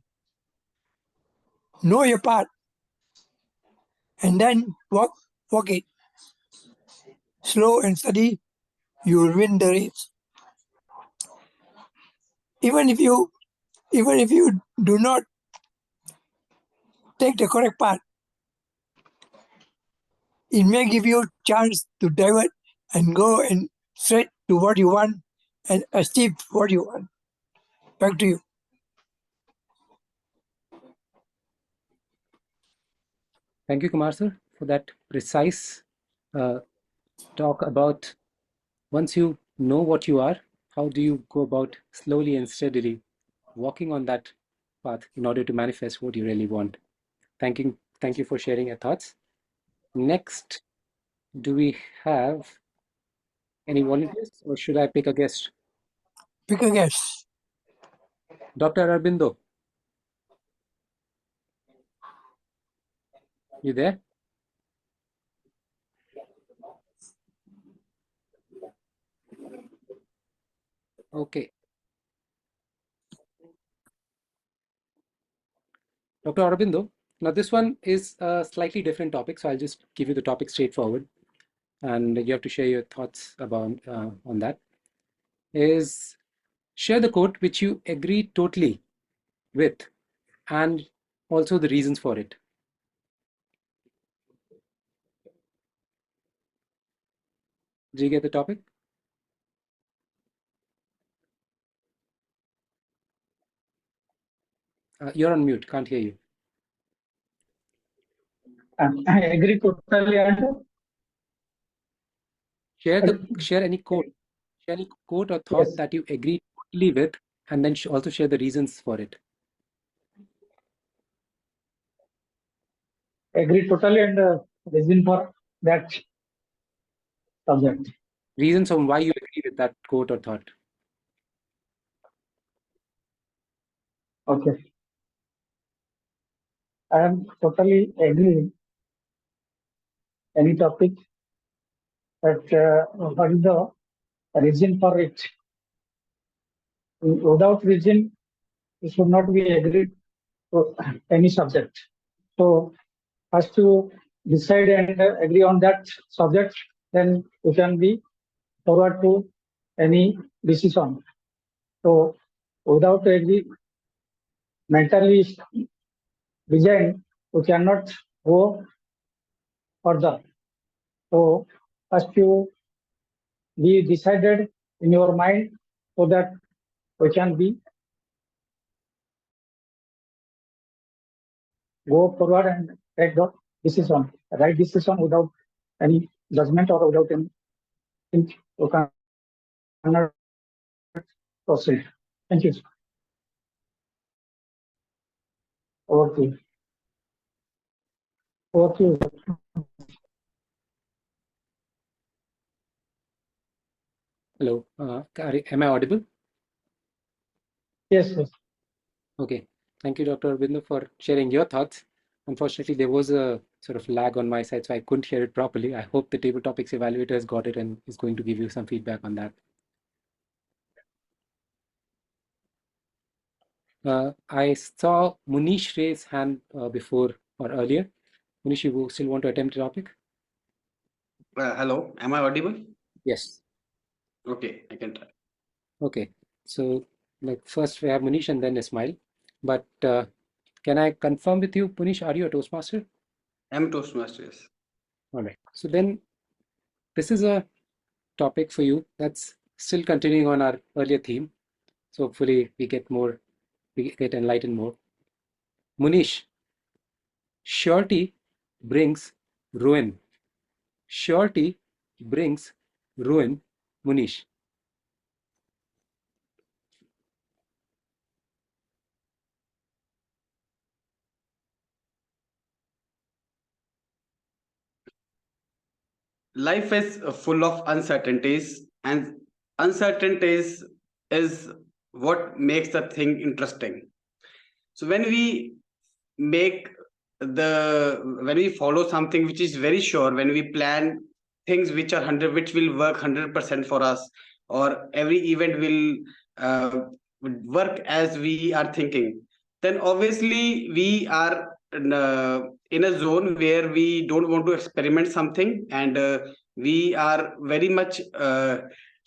know your path, and then walk it. Slow and steady, you will win the race. Even if you do not take the correct path, it may give you a chance to divert and go and straight to what you want and achieve what you want. Back to you. Thank you, Kumar sir, for that precise talk about once you know what you are, how do you go about slowly and steadily walking on that path in order to manifest what you really want. Thank you for sharing your thoughts. Next, do we have any volunteers or should I pick a guest? Pick a guess. Dr. Arbindo, you there? Okay. Dr. Arbindo, now this one is a slightly different topic, so I'll just give you the topic straightforward, and you have to share your thoughts about on that. Is share the quote which you agree totally with, and also the reasons for it. Did you get the topic? You're on mute, can't hear you. I agree totally. Share any quote or thought Yes, that you agree totally with, and then also share the reasons for it. agree totally, and reason for that subject. Reasons on why you agree with that quote or thought. Okay, I am totally agree. Any topic that what is the reason for it? Without reason, it should not be agreed to any subject. So, first to decide and agree on that subject, then we can be forward to any decision. So, without agree, mentally design, we cannot go further. So, first you be decided in your mind so that we can be go forward and take the decision, right decision without any judgment or without any think you cannot proceed. Thank you. Over to you. Over to you. Hello, am I audible? Yes, yes. Okay, thank you, Dr. Arbindo, for sharing your thoughts. Unfortunately, there was a sort of lag on my side, so I couldn't hear it properly. I hope the table topics evaluator has got it and is going to give you some feedback on that. I saw Munish raise hand before or earlier. Munish, you still want to attempt the topic? Hello, am I audible? Yes. Okay, I can try. Okay. So, like first we have Munish and then Ismail. But can I confirm with you, Munish, are you a Toastmaster? I'm Toastmaster, yes. All right. So then this is a topic for you that's still continuing on our earlier theme. So hopefully we get enlightened more. Munish, surety brings ruin. Surety brings ruin. Munish. Life is full of uncertainties, and uncertainties is what makes the thing interesting. So make when we follow something which is very sure, when we plan things which are 100, which will work 100% for us, or every event will work as we are thinking, then obviously we are in a zone where we don't want to experiment something, and we are very much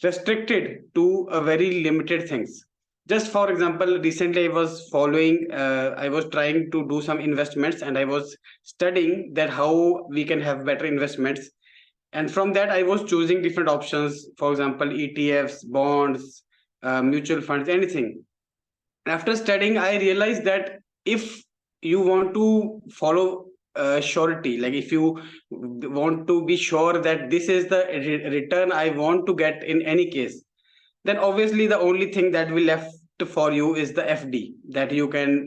restricted to a very limited things. Just for example, recently I was trying to do some investments, and I was studying that how we can have better investments. And from that I was choosing different options, for example ETFs, bonds, mutual funds, anything. After studying I realized that if you want to follow surety, like if you want to be sure that this is the return I want to get in any case, then obviously the only thing that will left for you is the FD, that you can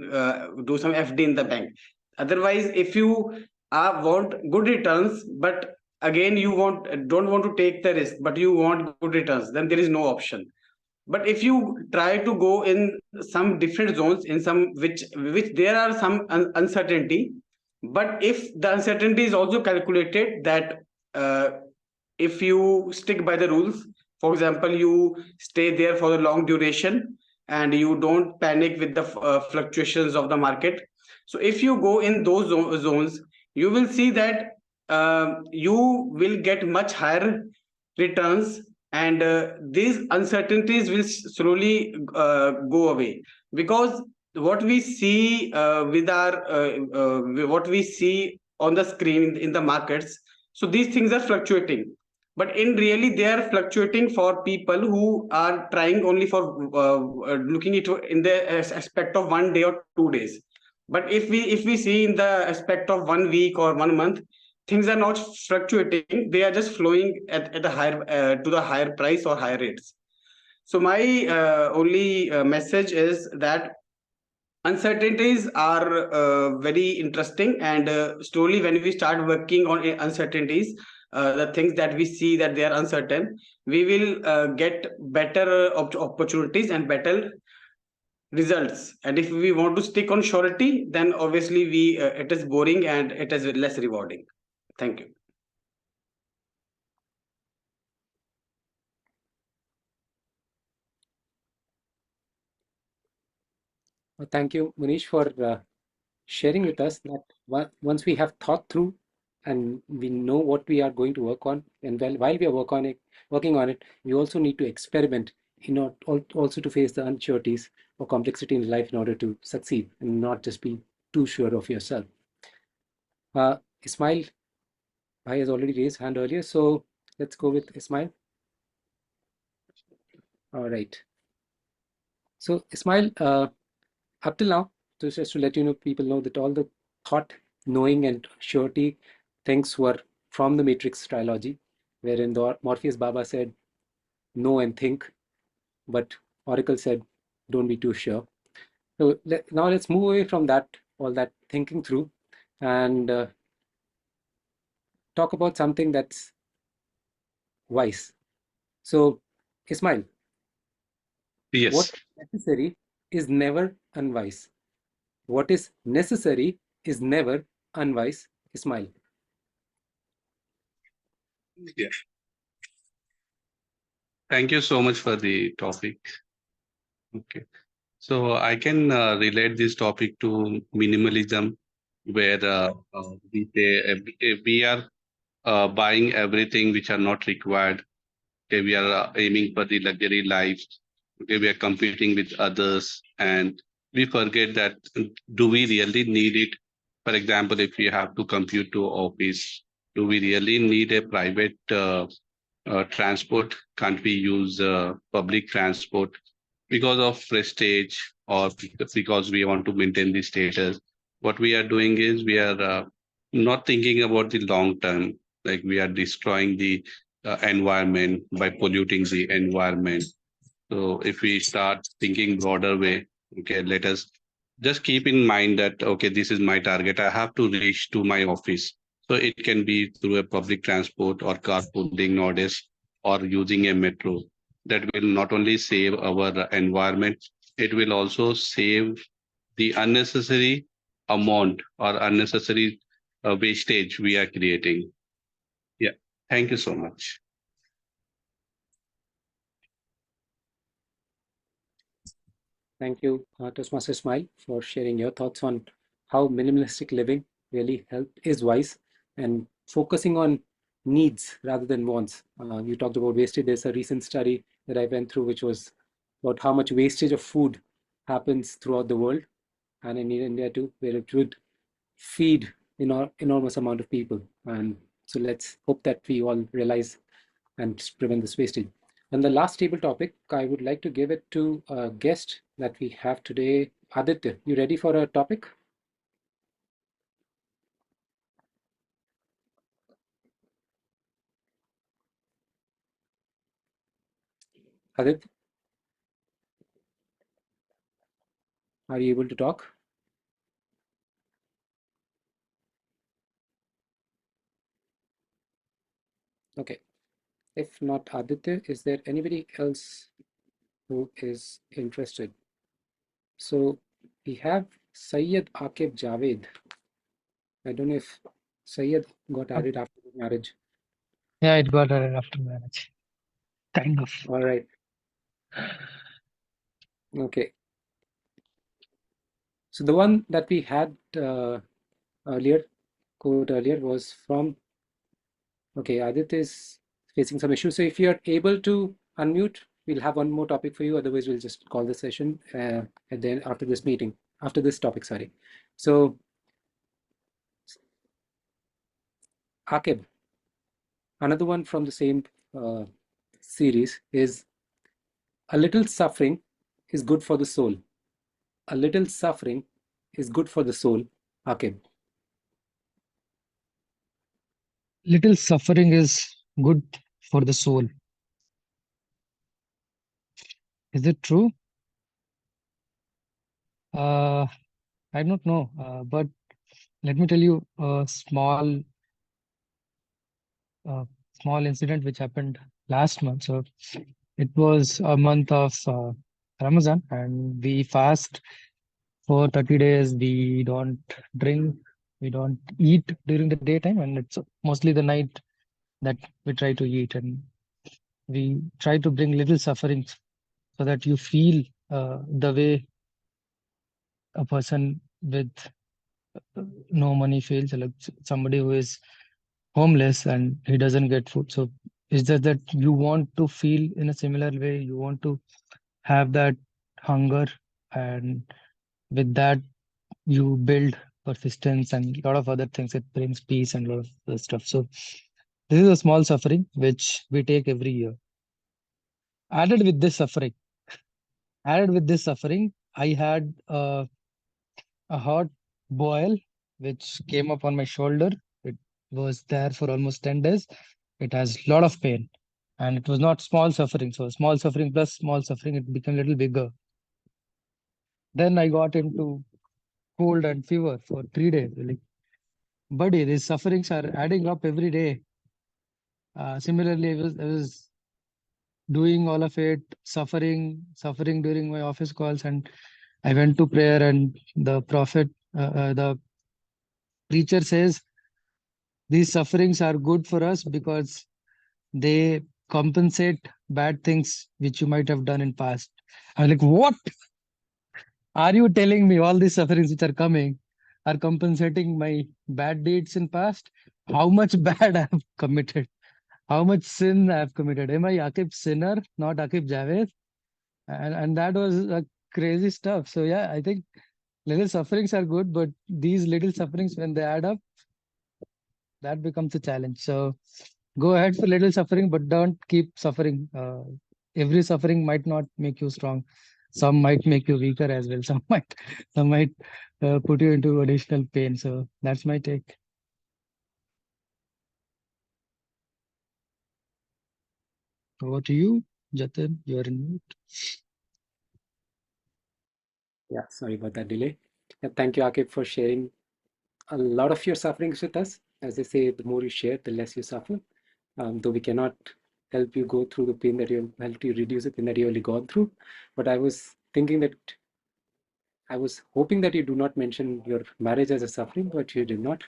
do some FD in the bank. Otherwise, if you want good returns, but again you don't want to take the risk, but you want good returns, then there is no option. But if you try to go in some different zones, in some which there are some uncertainty, but if the uncertainty is also calculated, that uh, if you stick by the rules, for example you stay there for the long duration and you don't panic with the fluctuations of the market. So if you go in those zones, you will see that you will get much higher returns, and these uncertainties will slowly go away, because what we see what we see on the screen in the markets, so these things are fluctuating, but in really they are fluctuating for people who are trying only for looking it in the aspect of 1 day or 2 days. But if we see in the aspect of 1 week or 1 month, things are not fluctuating, they are just flowing at a higher to the higher price or higher rates. So my only message is that uncertainties are very interesting, and slowly when we start working on uncertainties, the things that we see that they are uncertain, we will get better opportunities and better results. And if we want to stick on surety, then obviously we it is boring and it is less rewarding. Thank you. Thank you, Munish, for sharing with us that once we have thought through and we know what we are going to work on, and while we are working on it, we also need to experiment in order also to face the uncertainties or complexity in life in order to succeed and not just be too sure of yourself. Ismail Bhai has already raised hand earlier, so let's go with Ismail. All right. So Ismail, up till now, just to let you know, people know that all the thought, knowing, and surety things were from the Matrix trilogy, wherein the Morpheus Baba said, know and think, but Oracle said, don't be too sure. So now let's move away from that, all that thinking through, and talk about something that's wise. So, Ismail, Yes. what is necessary is never unwise. What is necessary is never unwise. Ismail. Yeah. Thank you so much for the topic. Okay. So I can relate this topic to minimalism, where we are buying everything which are not required. Okay, we are aiming for the luxury life. Okay, we are competing with others, and we forget that do we really need it? For example, if we have to commute to office, do we really need a private transport? Can't we use public transport because of prestige or because we want to maintain the status? What we are doing is we are not thinking about the long term, like we are destroying the environment by polluting the environment. So if we start thinking broader way, okay, let us just keep in mind that, okay, this is my target. I have to reach to my office. So it can be through a public transport or carpooling nowadays or using a metro. That will not only save our environment, it will also save the unnecessary amount or unnecessary wastage we are creating. Yeah. Thank you so much. Thank you, Toastmaster Smile, for sharing your thoughts on how minimalistic living really is wise and focusing on needs rather than wants. You talked about wastage. There's a recent study that I went through, which was about how much wastage of food happens throughout the world and in India too, where it would feed enormous amount of people. And so let's hope that we all realize and prevent this wastage. And the last table topic, I would like to give it to a guest that we have today. Aditya, you ready for a topic? Aditya, are you able to talk? Okay. If not Aditya, is there anybody else who is interested? So we have Syed Akib Javed. I don't know if Syed got added after the marriage. Yeah, it got added after marriage. Kind of. All right. Okay. So the one that we had earlier, quote earlier, was from, okay, Aditya is facing some issues. So if you're able to unmute, we'll have one more topic for you. Otherwise, we'll just call the session and then after this meeting, after this topic, sorry. So Akib, another one from the same series is a little suffering is good for the soul. A little suffering is good for the soul. Akib. Little suffering is good for the soul. Is it true? I don't know, but let me tell you a small incident which happened last month. So it was a month of Ramadan, and we fast for 30 days. We don't drink, we don't eat during the daytime, and it's mostly the night that we try to eat, and we try to bring little sufferings so that you feel the way a person with no money feels, like somebody who is homeless and he doesn't get food. So it's just that you want to feel in a similar way, you want to have that hunger, and with that you build persistence and a lot of other things. It brings peace and a lot of other stuff. So this is a small suffering which we take every year. Added with this suffering, I had a hot boil which came up on my shoulder. It was there for almost 10 days. It has a lot of pain, and it was not small suffering. So small suffering plus small suffering, it became a little bigger. Then I got into cold and fever for 3 days. Like, buddy, these sufferings are adding up every day. Similarly, I was doing all of it, suffering during my office calls, and I went to prayer, and the preacher says these sufferings are good for us because they compensate bad things which you might have done in past. I was like, what? Are you telling me all these sufferings which are coming are compensating my bad deeds in past? How much bad I have committed? How much sin I have committed? Am I Akib sinner, not Akib Javed? And that was crazy stuff. So yeah, I think little sufferings are good, but these little sufferings, when they add up, that becomes a challenge. So go ahead for little suffering, but don't keep suffering. Every suffering might not make you strong. Some might make you weaker as well. Some might put you into additional pain. So that's my take. Over to you, Jatin. You're in mute. Yeah, sorry about that delay. Thank you, Akib, for sharing a lot of your sufferings with us. As they say, the more you share, the less you suffer. Though we cannot help you go through the pain that you help you reduce the pain that you already gone through. But I was hoping that you do not mention your marriage as a suffering, but you did not.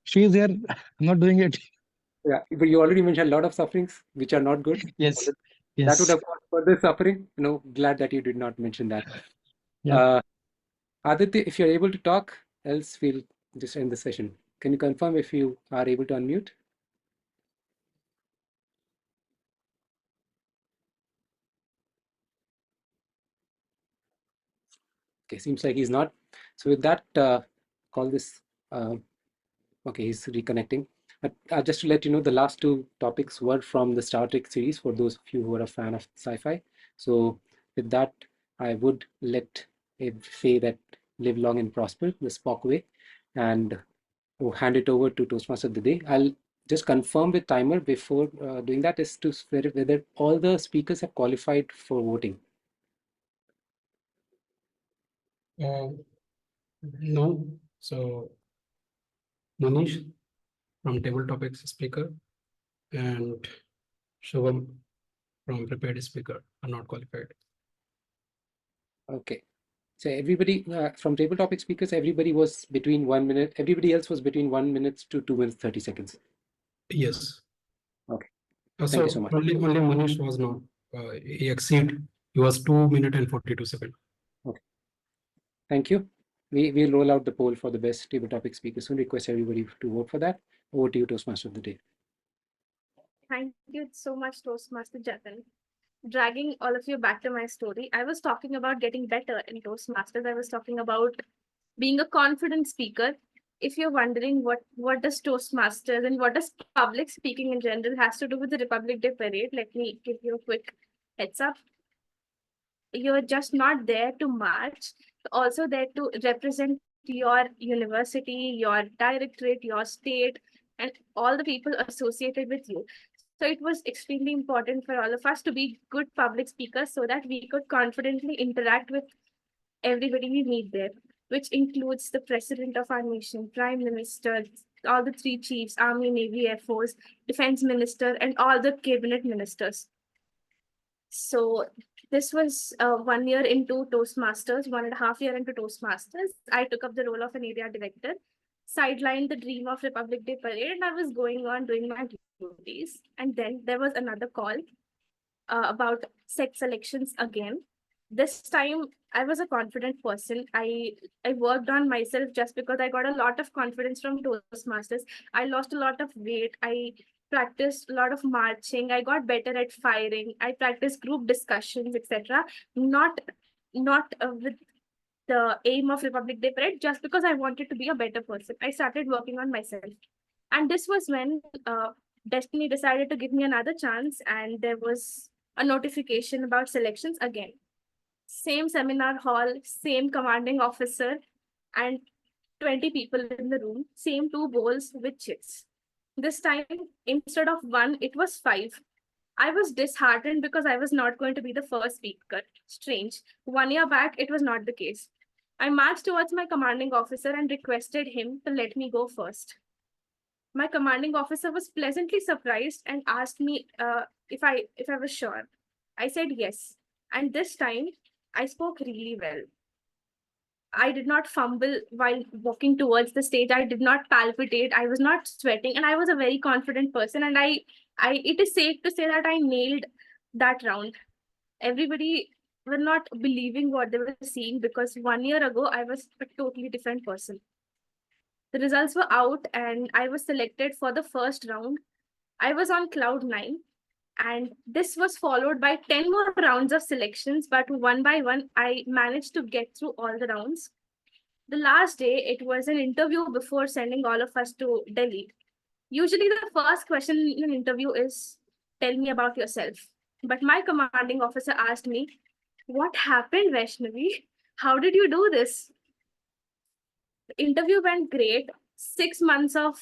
She's here. I'm not doing it. Yeah, but you already mentioned a lot of sufferings which are not good. Yes. That would Yes. have caused further suffering. Glad that you did not mention that. Yeah. Aditya, if you're able to talk, else we'll just end the session. Can you confirm if you are able to unmute? Okay, seems like he's not. So with that, call this. Okay, he's reconnecting. But just to let you know, the last two topics were from the Star Trek series for those of you who are a fan of sci-fi. So with that, I would let say that live long and prosper the Spock way, and hand it over to Toastmaster of the day. I'll just confirm with timer before doing that is to verify whether all the speakers have qualified for voting. No. So Manish from Table Topics speaker and Shubham from Prepared speaker are not qualified. Okay. So everybody from table topic speakers, everybody was between 1 minute. Everybody else was between 1 minute to 2 minutes 30 seconds. Yes. Okay. So Thank you so much. only Manish was not. He exceeded. He was 2 minutes and 42 seconds. Okay. Thank you. We'll roll out the poll for the best table topic speakers soon. Request everybody to vote for that. Over to you, Toastmaster of the day. Thank you so much, Toastmaster Jatin. Dragging all of you back to my story, I was talking about getting better in Toastmasters. I was talking about being a confident speaker. If you're wondering what does Toastmasters and what does public speaking in general has to do with the Republic Day parade, let me give you a quick heads up. You're just not there to march, you're also there to represent your university, your directorate, your state, and all the people associated with you. So it was extremely important for all of us to be good public speakers so that we could confidently interact with everybody we meet there, which includes the president of our nation, prime minister, all the three chiefs, army, navy, air force, defense minister, and all the cabinet ministers. So this was 1 year into Toastmasters, 1.5 year into Toastmasters. I took up the role of an area director, sidelined the dream of Republic Day parade, and I was going on doing my duties. And then there was another call about set selections again. This time I was a confident person. I worked on myself just because I got a lot of confidence from Toastmasters. I lost a lot of weight. I practiced a lot of marching. I got better at firing. I practiced group discussions, etc. Not with the aim of Republic Day parade, just because I wanted to be a better person. I started working on myself, and this was when Destiny decided to give me another chance, and there was a notification about selections again. Same seminar hall, same commanding officer, and 20 people in the room, same two bowls with chits. This time, instead of one, it was 5. I was disheartened because I was not going to be the first speaker. Strange. 1 year back, it was not the case. I marched towards my commanding officer and requested him to let me go first. My commanding officer was pleasantly surprised and asked me if I was sure. I said yes, and this time I spoke really well. I did not fumble while walking towards the stage. I did not palpitate. I was not sweating, and I was a very confident person. And it is safe to say that I nailed that round. Everybody were not believing what they were seeing, because 1 year ago I was a totally different person. The results were out and I was selected for the first round. I was on cloud 9, and this was followed by 10 more rounds of selections, but one by one I managed to get through all the rounds. The last day, it was an interview before sending all of us to Delhi. Usually the first question in an interview is, tell me about yourself. But my commanding officer asked me, what happened, Vaishnavi? How did you do this? The interview went great. 6 months of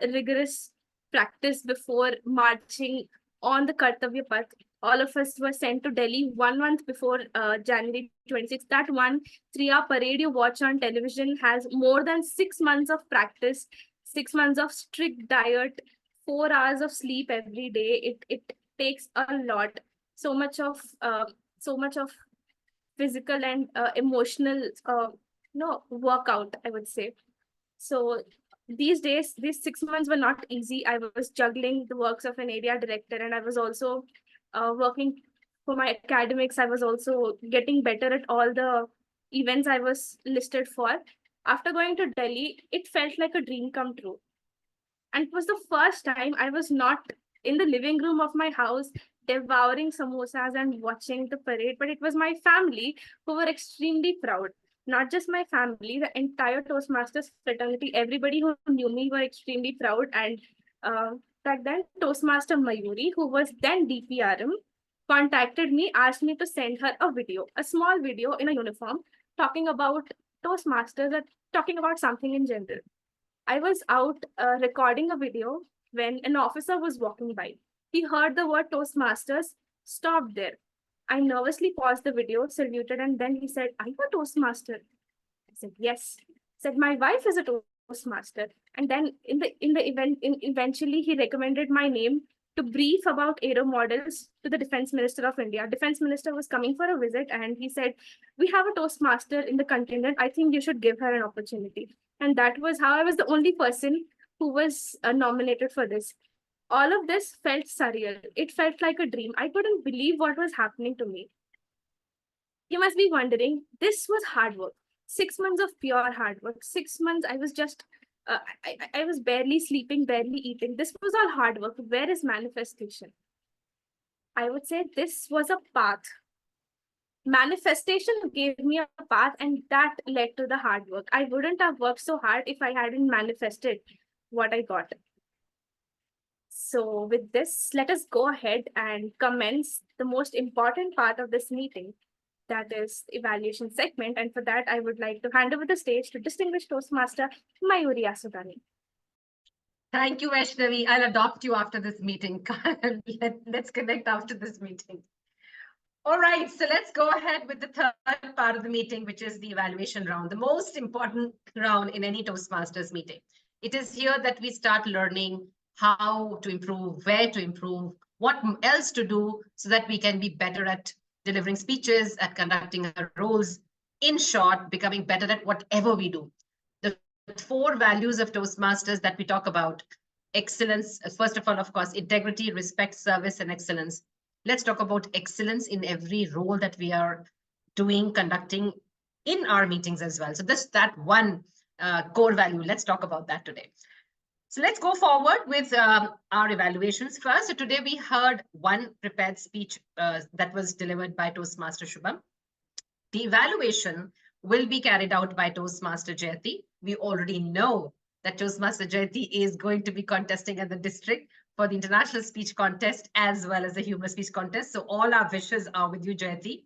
rigorous practice before marching on the Kartavya Path. All of us were sent to Delhi 1 month before January 26th. That one 3-hour parade you watch on television has more than 6 months of practice, 6 months of strict diet, 4 hours of sleep every day. It takes a lot. So much of physical and emotional workout, I would say. So these days, these 6 months were not easy. I was juggling the works of an area director, and I was also working for my academics. I was also getting better at all the events I was listed for. After going to Delhi, it felt like a dream come true. And it was the first time I was not in the living room of my house devouring samosas and watching the parade, but it was my family who were extremely proud. Not just my family, the entire Toastmasters fraternity, everybody who knew me were extremely proud. And back then, Toastmaster Mayuri, who was then DPRM, contacted me, asked me to send her a video, a small video in a uniform, talking about Toastmasters or talking about something in general. I was out recording a video when an officer was walking by. He heard the word Toastmasters, stopped there. I nervously paused the video, saluted, and then he said, "Are you a Toastmaster?" I said, "Yes." He said, "My wife is a Toastmaster." And then eventually he recommended my name to brief about aero models to the Defense Minister of India. Defense Minister was coming for a visit, and he said, "We have a Toastmaster in the contingent. I think you should give her an opportunity." And that was how I was the only person who was nominated for this. All of this felt surreal. It felt like a dream. I couldn't believe what was happening to me. You must be wondering, this was hard work. 6 months of pure hard work. 6 months I was just, I was barely sleeping, barely eating. This was all hard work. Where is manifestation? I would say this was a path. Manifestation gave me a path, and that led to the hard work. I wouldn't have worked so hard if I hadn't manifested what I got. So with this, let us go ahead and commence the most important part of this meeting, that is evaluation segment. And for that, I would like to hand over the stage to distinguished Toastmaster Mayuri Asudani. Thank you, Vaishnavi. I'll adopt you after this meeting. Let's connect after this meeting. All right, so let's go ahead with the third part of the meeting, which is the evaluation round, the most important round in any Toastmasters meeting. It is here that we start learning how to improve, where to improve, what else to do so that we can be better at delivering speeches, at conducting our roles. In short, becoming better at whatever we do. The 4 values of Toastmasters that we talk about: excellence, first of all, of course, integrity, respect, service, and excellence. Let's talk about excellence in every role that we are doing, conducting in our meetings as well. So that one core value, let's talk about that today. So let's go forward with our evaluations first. So today we heard one prepared speech that was delivered by Toastmaster Shubham. The evaluation will be carried out by Toastmaster Jayati. We already know that Toastmaster Jayati is going to be contesting at the district for the international speech contest as well as the humor speech contest. So all our wishes are with you, Jayati.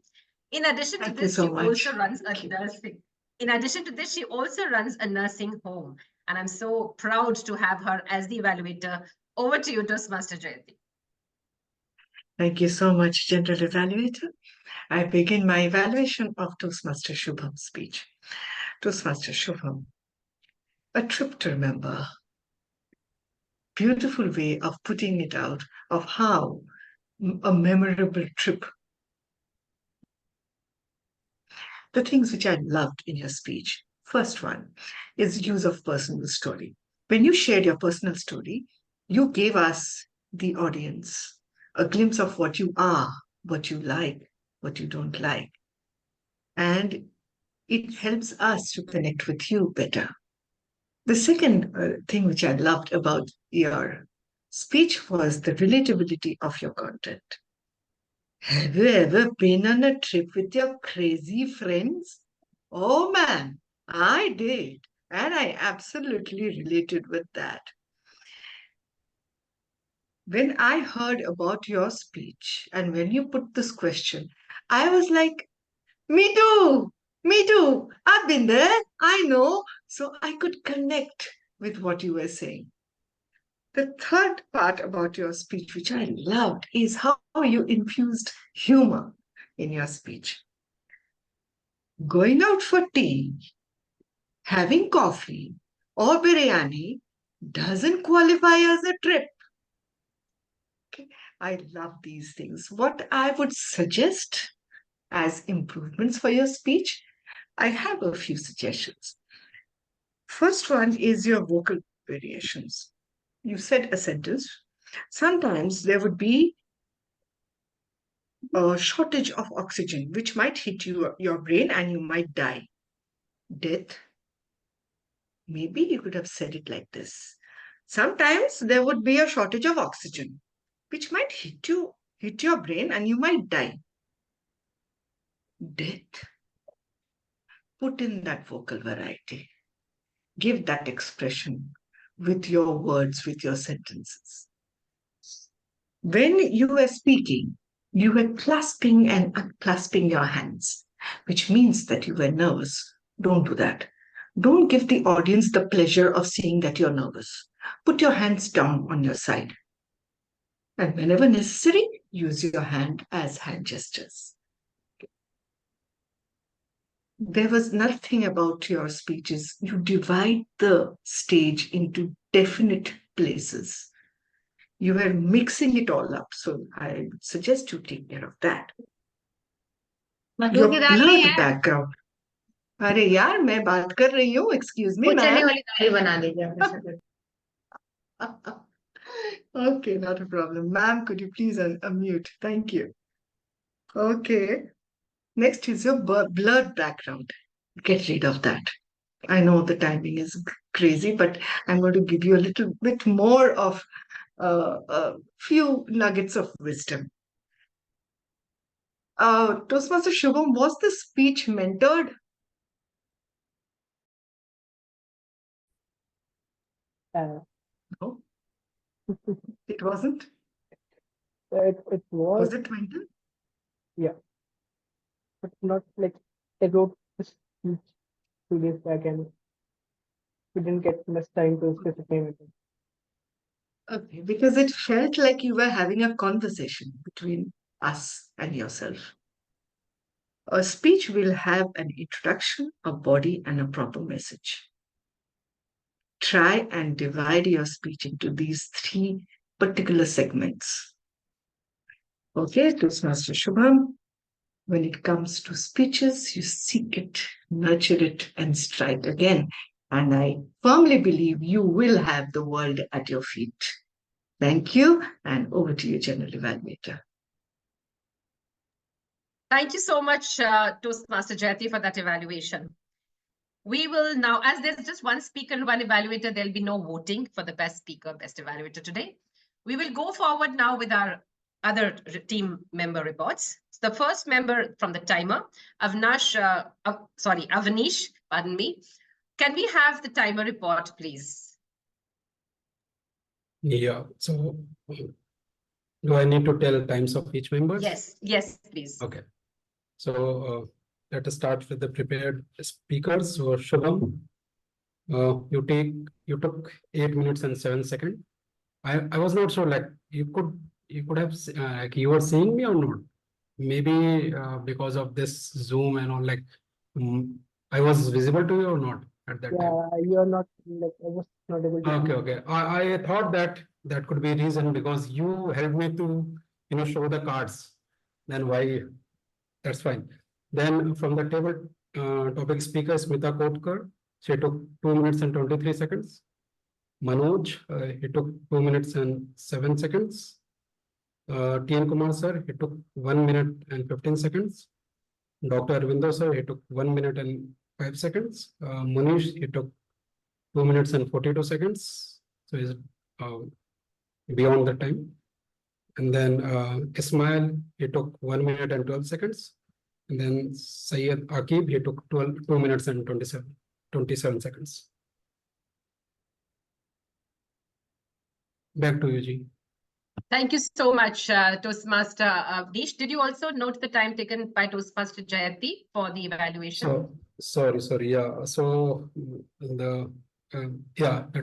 In addition to this, she also runs a nursing. In addition to this, she also runs a nursing home. And I'm so proud to have her as the evaluator. Over to you, Toastmaster Jayati. Thank you so much, General Evaluator. I begin my evaluation of Toastmaster Shubham's speech. Toastmaster Shubham, a trip to remember. Beautiful way of putting it out of how a memorable trip. The things which I loved in your speech. First one is use of personal story. When you shared your personal story, you gave us, the audience, a glimpse of what you are, what you like, what you don't like. And it helps us to connect with you better. The second thing which I loved about your speech was the relatability of your content. Have you ever been on a trip with your crazy friends? Oh man, I did. And I absolutely related with that. When I heard about your speech and when you put this question, I was like, me too, me too. I've been there, I know. So I could connect with what you were saying. The third part about your speech, which I loved, is how you infused humor in your speech. Going out for tea, having coffee, or biryani doesn't qualify as a trip. Okay. I love these things. What I would suggest as improvements for your speech, I have a few suggestions. First one is your vocal variations. You said a sentence. Sometimes there would be a shortage of oxygen, which might hit your brain and you might die. Death. Maybe you could have said it like this. Sometimes there would be a shortage of oxygen, which might hit your brain and you might die. Death. Put in that vocal variety. Give that expression with your words, with your sentences. When you were speaking, you were clasping and unclasping your hands, which means that you were nervous. Don't do that. Don't give the audience the pleasure of seeing that you're nervous. Put your hands down on your side. And whenever necessary, use your hand as hand gestures. There was nothing about your speeches. You divide the stage into definite places. You were mixing it all up. So I would suggest you take care of that. मसूर Your की दाल नहीं blurred है background. अरे यार मैं बात कर रही हूँ. Excuse me, वो चने ma'am. वाली दाल ही बना दीजिए Okay, not a problem. Ma'am, could you please unmute? Thank you. Okay. Next is your blurred background. Get rid of that. I know the timing is crazy, but I'm going to give you a little bit more of a few nuggets of wisdom. Toastmaster Shubham, was the speech mentored? Uh, No, it wasn't. it was, Was it mentored? yeah, but not like I wrote this speech 2 days back and we didn't get much time to discuss it. Okay, because it felt like you were having a conversation between us and yourself. A speech will have an introduction, a body, and a proper message. Try and divide your speech into these three particular segments. Okay, Toastmaster Shubham, when it comes to speeches, you seek it, nurture it, and strike again. And I firmly believe you will have the world at your feet. Thank you, and over to you, General Evaluator. Thank you so much, Toastmaster Jayati, for that evaluation. We will now, as there's just one speaker and one evaluator, there'll be no voting for the best speaker, best evaluator today. We will go forward now with our other team member reports. The first member from the timer, Avnish, pardon me. Can we have the timer report, please? Yeah, so do I need to tell times of each member? Yes, please. Okay. So let us start with the prepared speakers. So Shubham, you took 8 minutes and 7 seconds. I was not sure, like you could have like you were seeing me or not? Maybe because of this Zoom and all, like I was visible to you or not at that time? Yeah, you're not like I was not able to. Okay. I thought that could be a reason because you helped me to show the cards. Then why? That's fine. Then from the table topic speaker Smita Kotkar, she took 2 minutes and 23 seconds. Manoj, he took 2 minutes and 7 seconds. TN Kumar sir, he took 1 minute and 15 seconds. Dr. Arvindo sir, he took 1 minute and 5 seconds. Munish, he took 2 minutes and 42 seconds. So he's beyond the time. And then Ismail, he took 1 minute and 12 seconds. And then Syed Akib, he took 2 minutes and 27 seconds. Back to you, Ji. Thank you so much, Toastmaster Avnish. Did you also note the time taken by Toastmaster Jayati for the evaluation? So, sorry. Yeah. So the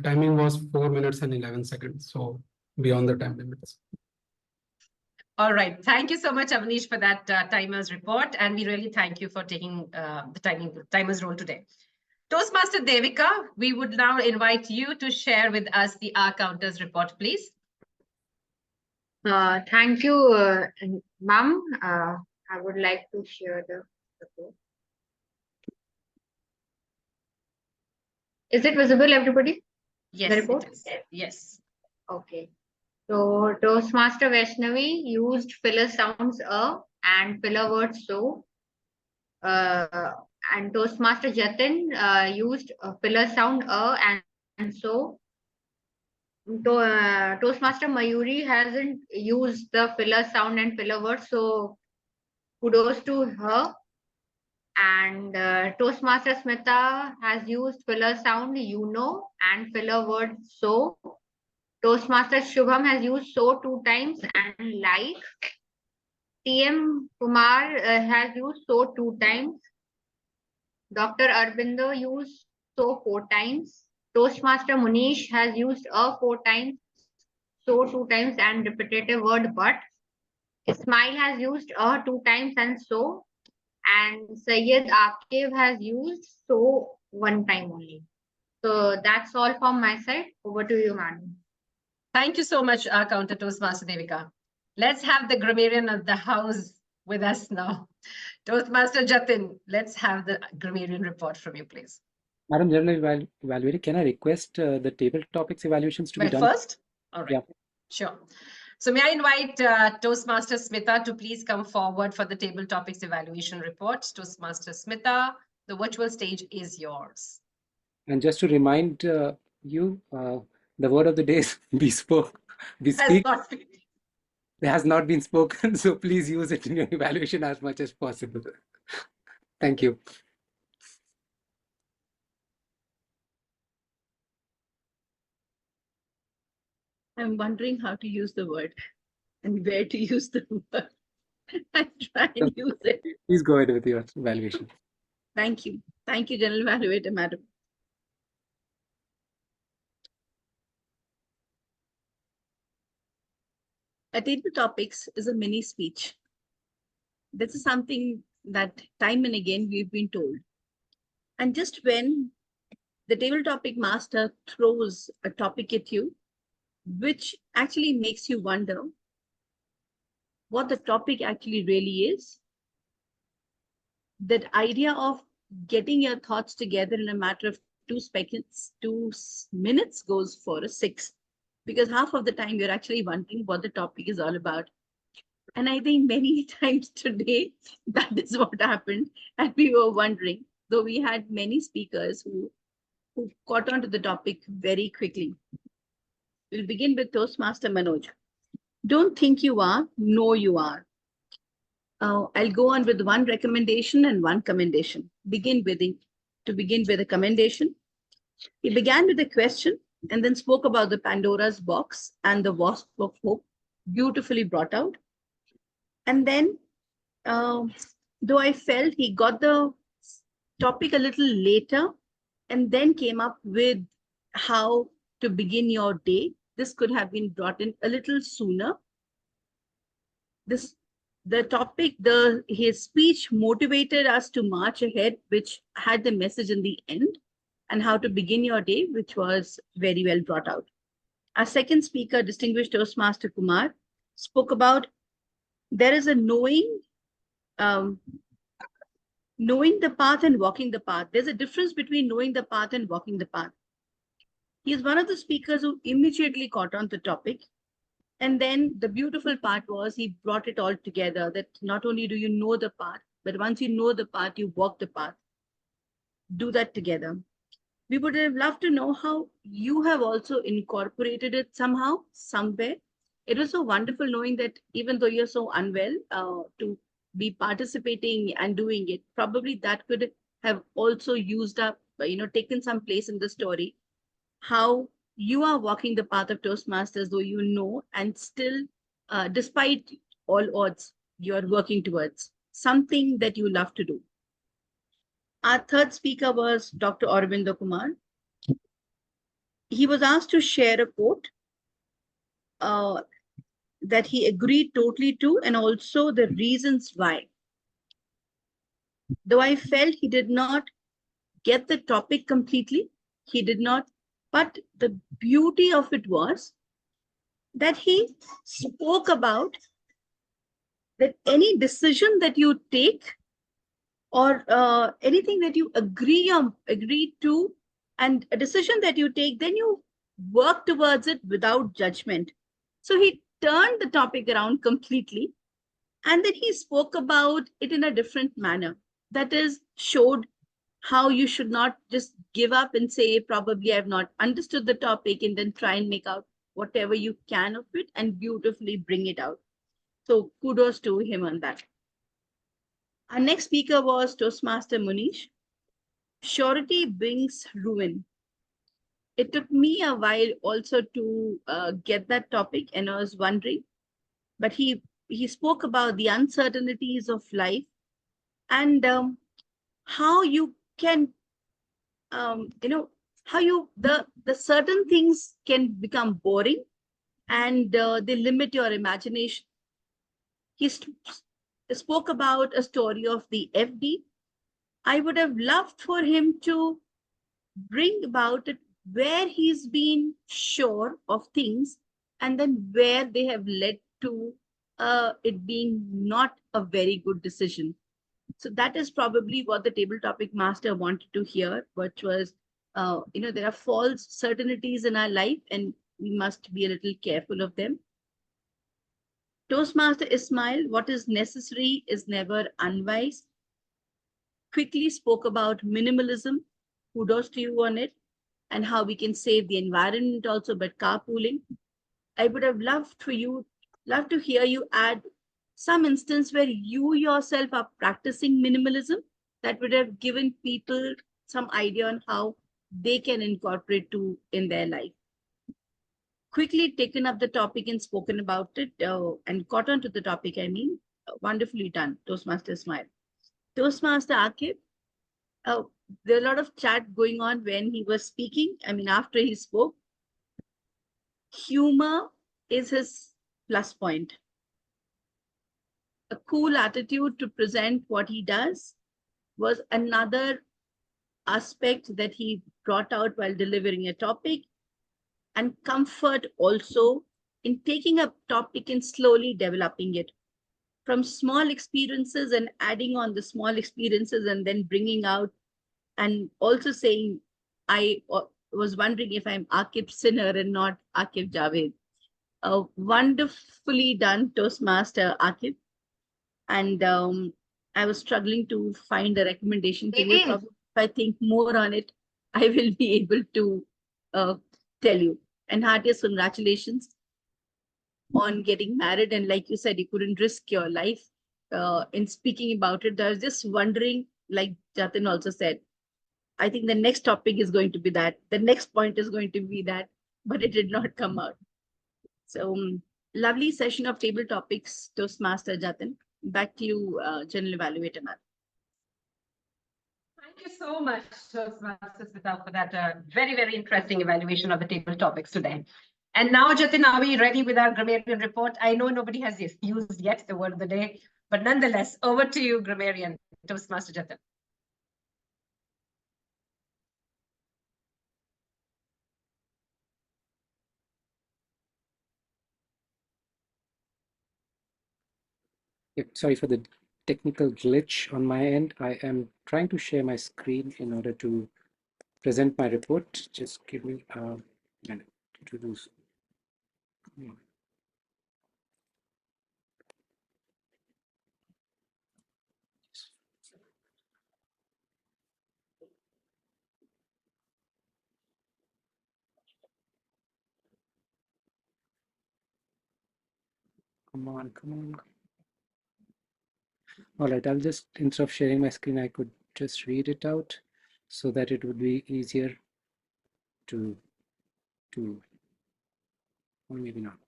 timing was 4 minutes and 11 seconds. So beyond the time limits. All right. Thank you so much, Avnish, for that timers report. And we really thank you for taking the timers role today. Toastmaster Devika, we would now invite you to share with us the R counters report, please. Thank you, ma'am. I would like to share the report. Is it visible, everybody? Yes, The report? it is. Yes. Okay. So Toastmaster Vaishnavi used filler sounds and filler words so. And Toastmaster Jatin used filler sound and so. Toastmaster Mayuri hasn't used the filler sound and filler words, so kudos to her. And Toastmaster Smita has used filler sound, and filler word so. Toastmaster Shubham has used so 2 times and like. TM Kumar has used so 2 times. Dr. Arbindo used so 4 times. Toastmaster Munish has used 4 times, so 2 times and repetitive word but. Ismail has used 2 times and so. And Syed Akib has used so 1 time only. So that's all from my side. Over to you, madam. Thank you so much, Counter Toastmaster Devika. Let's have the grammarian of the house with us now. Toastmaster Jatin, let's have the grammarian report from you, please. Madam General Evaluator, can I request the table topics evaluations to be done first? All right. Yeah. Sure. So may I invite Toastmaster Smita to please come forward for the table topics evaluation report. Toastmaster Smita, the virtual stage is yours. And just to remind you, the word of the day is bespoke. Bespeak. It has not been spoken, so please use it in your evaluation as much as possible. Thank you. I'm wondering how to use the word and where to use the word. I try and use it. Please go ahead with your evaluation. Thank you. Thank you, General Evaluator, Madam. A table topics is a mini speech. This is something that time and again we've been told. And just when the table topic master throws a topic at you, which actually makes you wonder what the topic actually really is, that idea of getting your thoughts together in a matter of 2 minutes goes for a 6, because half of the time you're actually wondering what the topic is all about. And I think many times today, that is what happened. And we were wondering, though we had many speakers who caught on to the topic very quickly. We'll begin with Toastmaster Manoj. Don't think you are, know you are. I'll go on with one recommendation and one commendation. To begin with a commendation. He began with a question and then spoke about the Pandora's box and the wasp of hope, beautifully brought out. And then, though I felt he got the topic a little later and then came up with how to begin your day, this could have been brought in a little sooner. His speech motivated us to march ahead, which had the message in the end, and how to begin your day, which was very well brought out. Our second speaker, distinguished Toastmaster Kumar, spoke about there is a knowing the path and walking the path. There's a difference between knowing the path and walking the path. He is one of the speakers who immediately caught on the topic And then the beautiful part was he brought it all together, that not only do you know the path, but once you know the path, you walk the path. Do that together. We would have loved to know how you have also incorporated it somehow, somewhere. It was so wonderful knowing that even though you're so unwell, to be participating and doing it, probably that could have also used up, taken some place in the story. How you are walking the path of Toastmasters, though you know, and still, despite all odds, you're working towards something that you love to do. Our third speaker was Dr. Aurobindo Kumar. He was asked to share a quote that he agreed totally to, and also the reasons why. Though I felt he did not get the topic completely, he did not, but the beauty of it was that he spoke about that any decision that you take, or anything that you agree to, and a decision that you take, then you work towards it without judgment. So he turned the topic around completely, and then he spoke about it in a different manner. That is, showed how you should not just give up and say, probably I've not understood the topic, and then try and make out whatever you can of it and beautifully bring it out. So kudos to him on that. Our next speaker was Toastmaster Munish. Surety brings ruin. It took me a while also to get that topic, and I was wondering, but he spoke about the uncertainties of life, and how you can, how the certain things can become boring, and they limit your imagination. He spoke about a story of the FD. I would have loved for him to bring about it where he's been sure of things, and then where they have led to it being not a very good decision. So that is probably what the table topic master wanted to hear, which was, there are false certainties in our life, and we must be a little careful of them. Toastmaster Ismail, what is necessary is never unwise. Quickly spoke about minimalism. Kudos to you on it, and how we can save the environment also, but carpooling. I would have loved to hear you add some instance where you yourself are practicing minimalism. That would have given people some idea on how they can incorporate to in their life. Quickly taken up the topic and spoken about it, and caught on to the topic, wonderfully done, Toastmaster Smile. Toastmaster Akib, there are a lot of chat going on when he was speaking. After he spoke, humor is his plus point. A cool attitude to present what he does was another aspect that he brought out while delivering a topic, and comfort also in taking a topic and slowly developing it from small experiences and adding on the small experiences, and then bringing out, and also saying, I was wondering if I'm Akib Sinner and not Akib Javed. Wonderfully done, Toastmaster Akib. And I was struggling to find a recommendation to you. Probably if I think more on it, I will be able to tell you. And heartiest congratulations on getting married. And like you said, you couldn't risk your life in speaking about it. I was just wondering, like Jatin also said, I think the next topic is going to be that. The next point is going to be that, but it did not come out. So lovely session of table topics, Toastmaster Jatin. Back to you, General Evaluator Ma'am. Thank you so much, Toastmaster Smita, for that very, very interesting evaluation of the table topics today. And now, Jatin, are we ready with our grammarian report? I know nobody has used yet the word of the day, but nonetheless, over to you, grammarian, Toastmaster Jatin. Sorry for the technical glitch on my end. I am trying to share my screen in order to present my report. Just give me a minute to do so. Come on, come on. All right, I'll just, instead of sharing my screen, I could just read it out so that it would be easier to, or maybe not.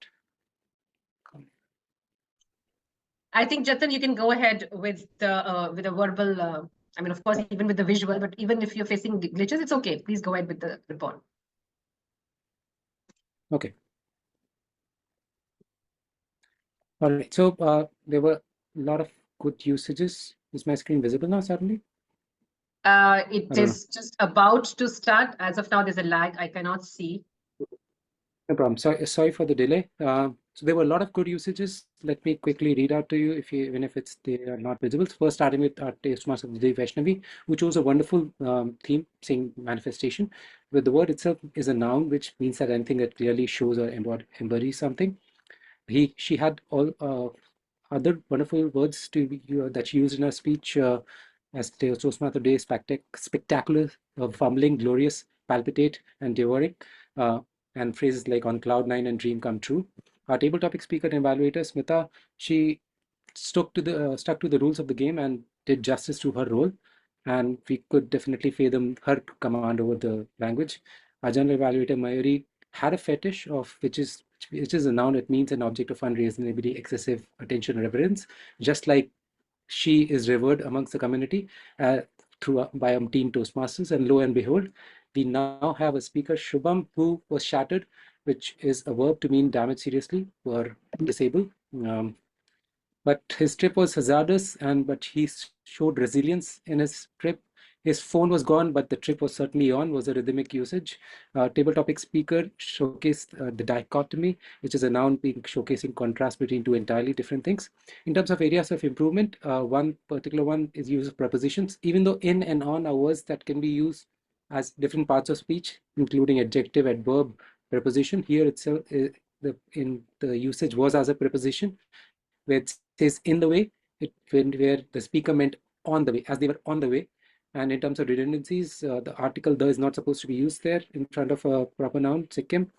I think, Jatin, you can go ahead with the verbal, I mean, of course, even with the visual, but even if you're facing glitches, it's okay. Please go ahead with the report. Okay. All right, so there were a lot of good usages. Is my screen visible now suddenly? It is just about to start. As of now, there's a lag. I cannot see. No problem. Sorry for the delay. So there were a lot of good usages. Let me quickly read out to you, even if they are not visible. First, starting with our Toastmaster of the Day, Vaishnavi, who chose a wonderful theme, saying manifestation. But the word itself is a noun, which means that anything that clearly shows or embodies something. She had all other wonderful words that she used in her speech, as Toastmaster Day: spectacular, fumbling, glorious, palpitate, and devouring, and phrases like on cloud nine and dream come true. Our table topic speaker and evaluator, Smita, she stuck to the rules of the game and did justice to her role, and we could definitely fathom her command over the language. Our general evaluator, Mayuri, had a fetish of which is a noun. It means an object of unreasonably excessive attention or reverence, just like she is revered amongst the community by Team Toastmasters. And lo and behold, we now have a speaker, Shubham, who was shattered, which is a verb to mean damage seriously or disable. But his trip was hazardous, but he showed resilience in his trip. His phone was gone, but the trip was certainly on, was a rhythmic usage. Table topic speaker showcased the dichotomy, which is a noun showcasing contrast between two entirely different things. In terms of areas of improvement, one particular one is use of prepositions. Even though in and on are words that can be used as different parts of speech, including adjective, adverb, preposition, here itself, the usage was as a preposition, where it says in the way, where the speaker meant on the way, as they were on the way. And in terms of redundancies, the article the is not supposed to be used there in front of a proper noun, sikkim.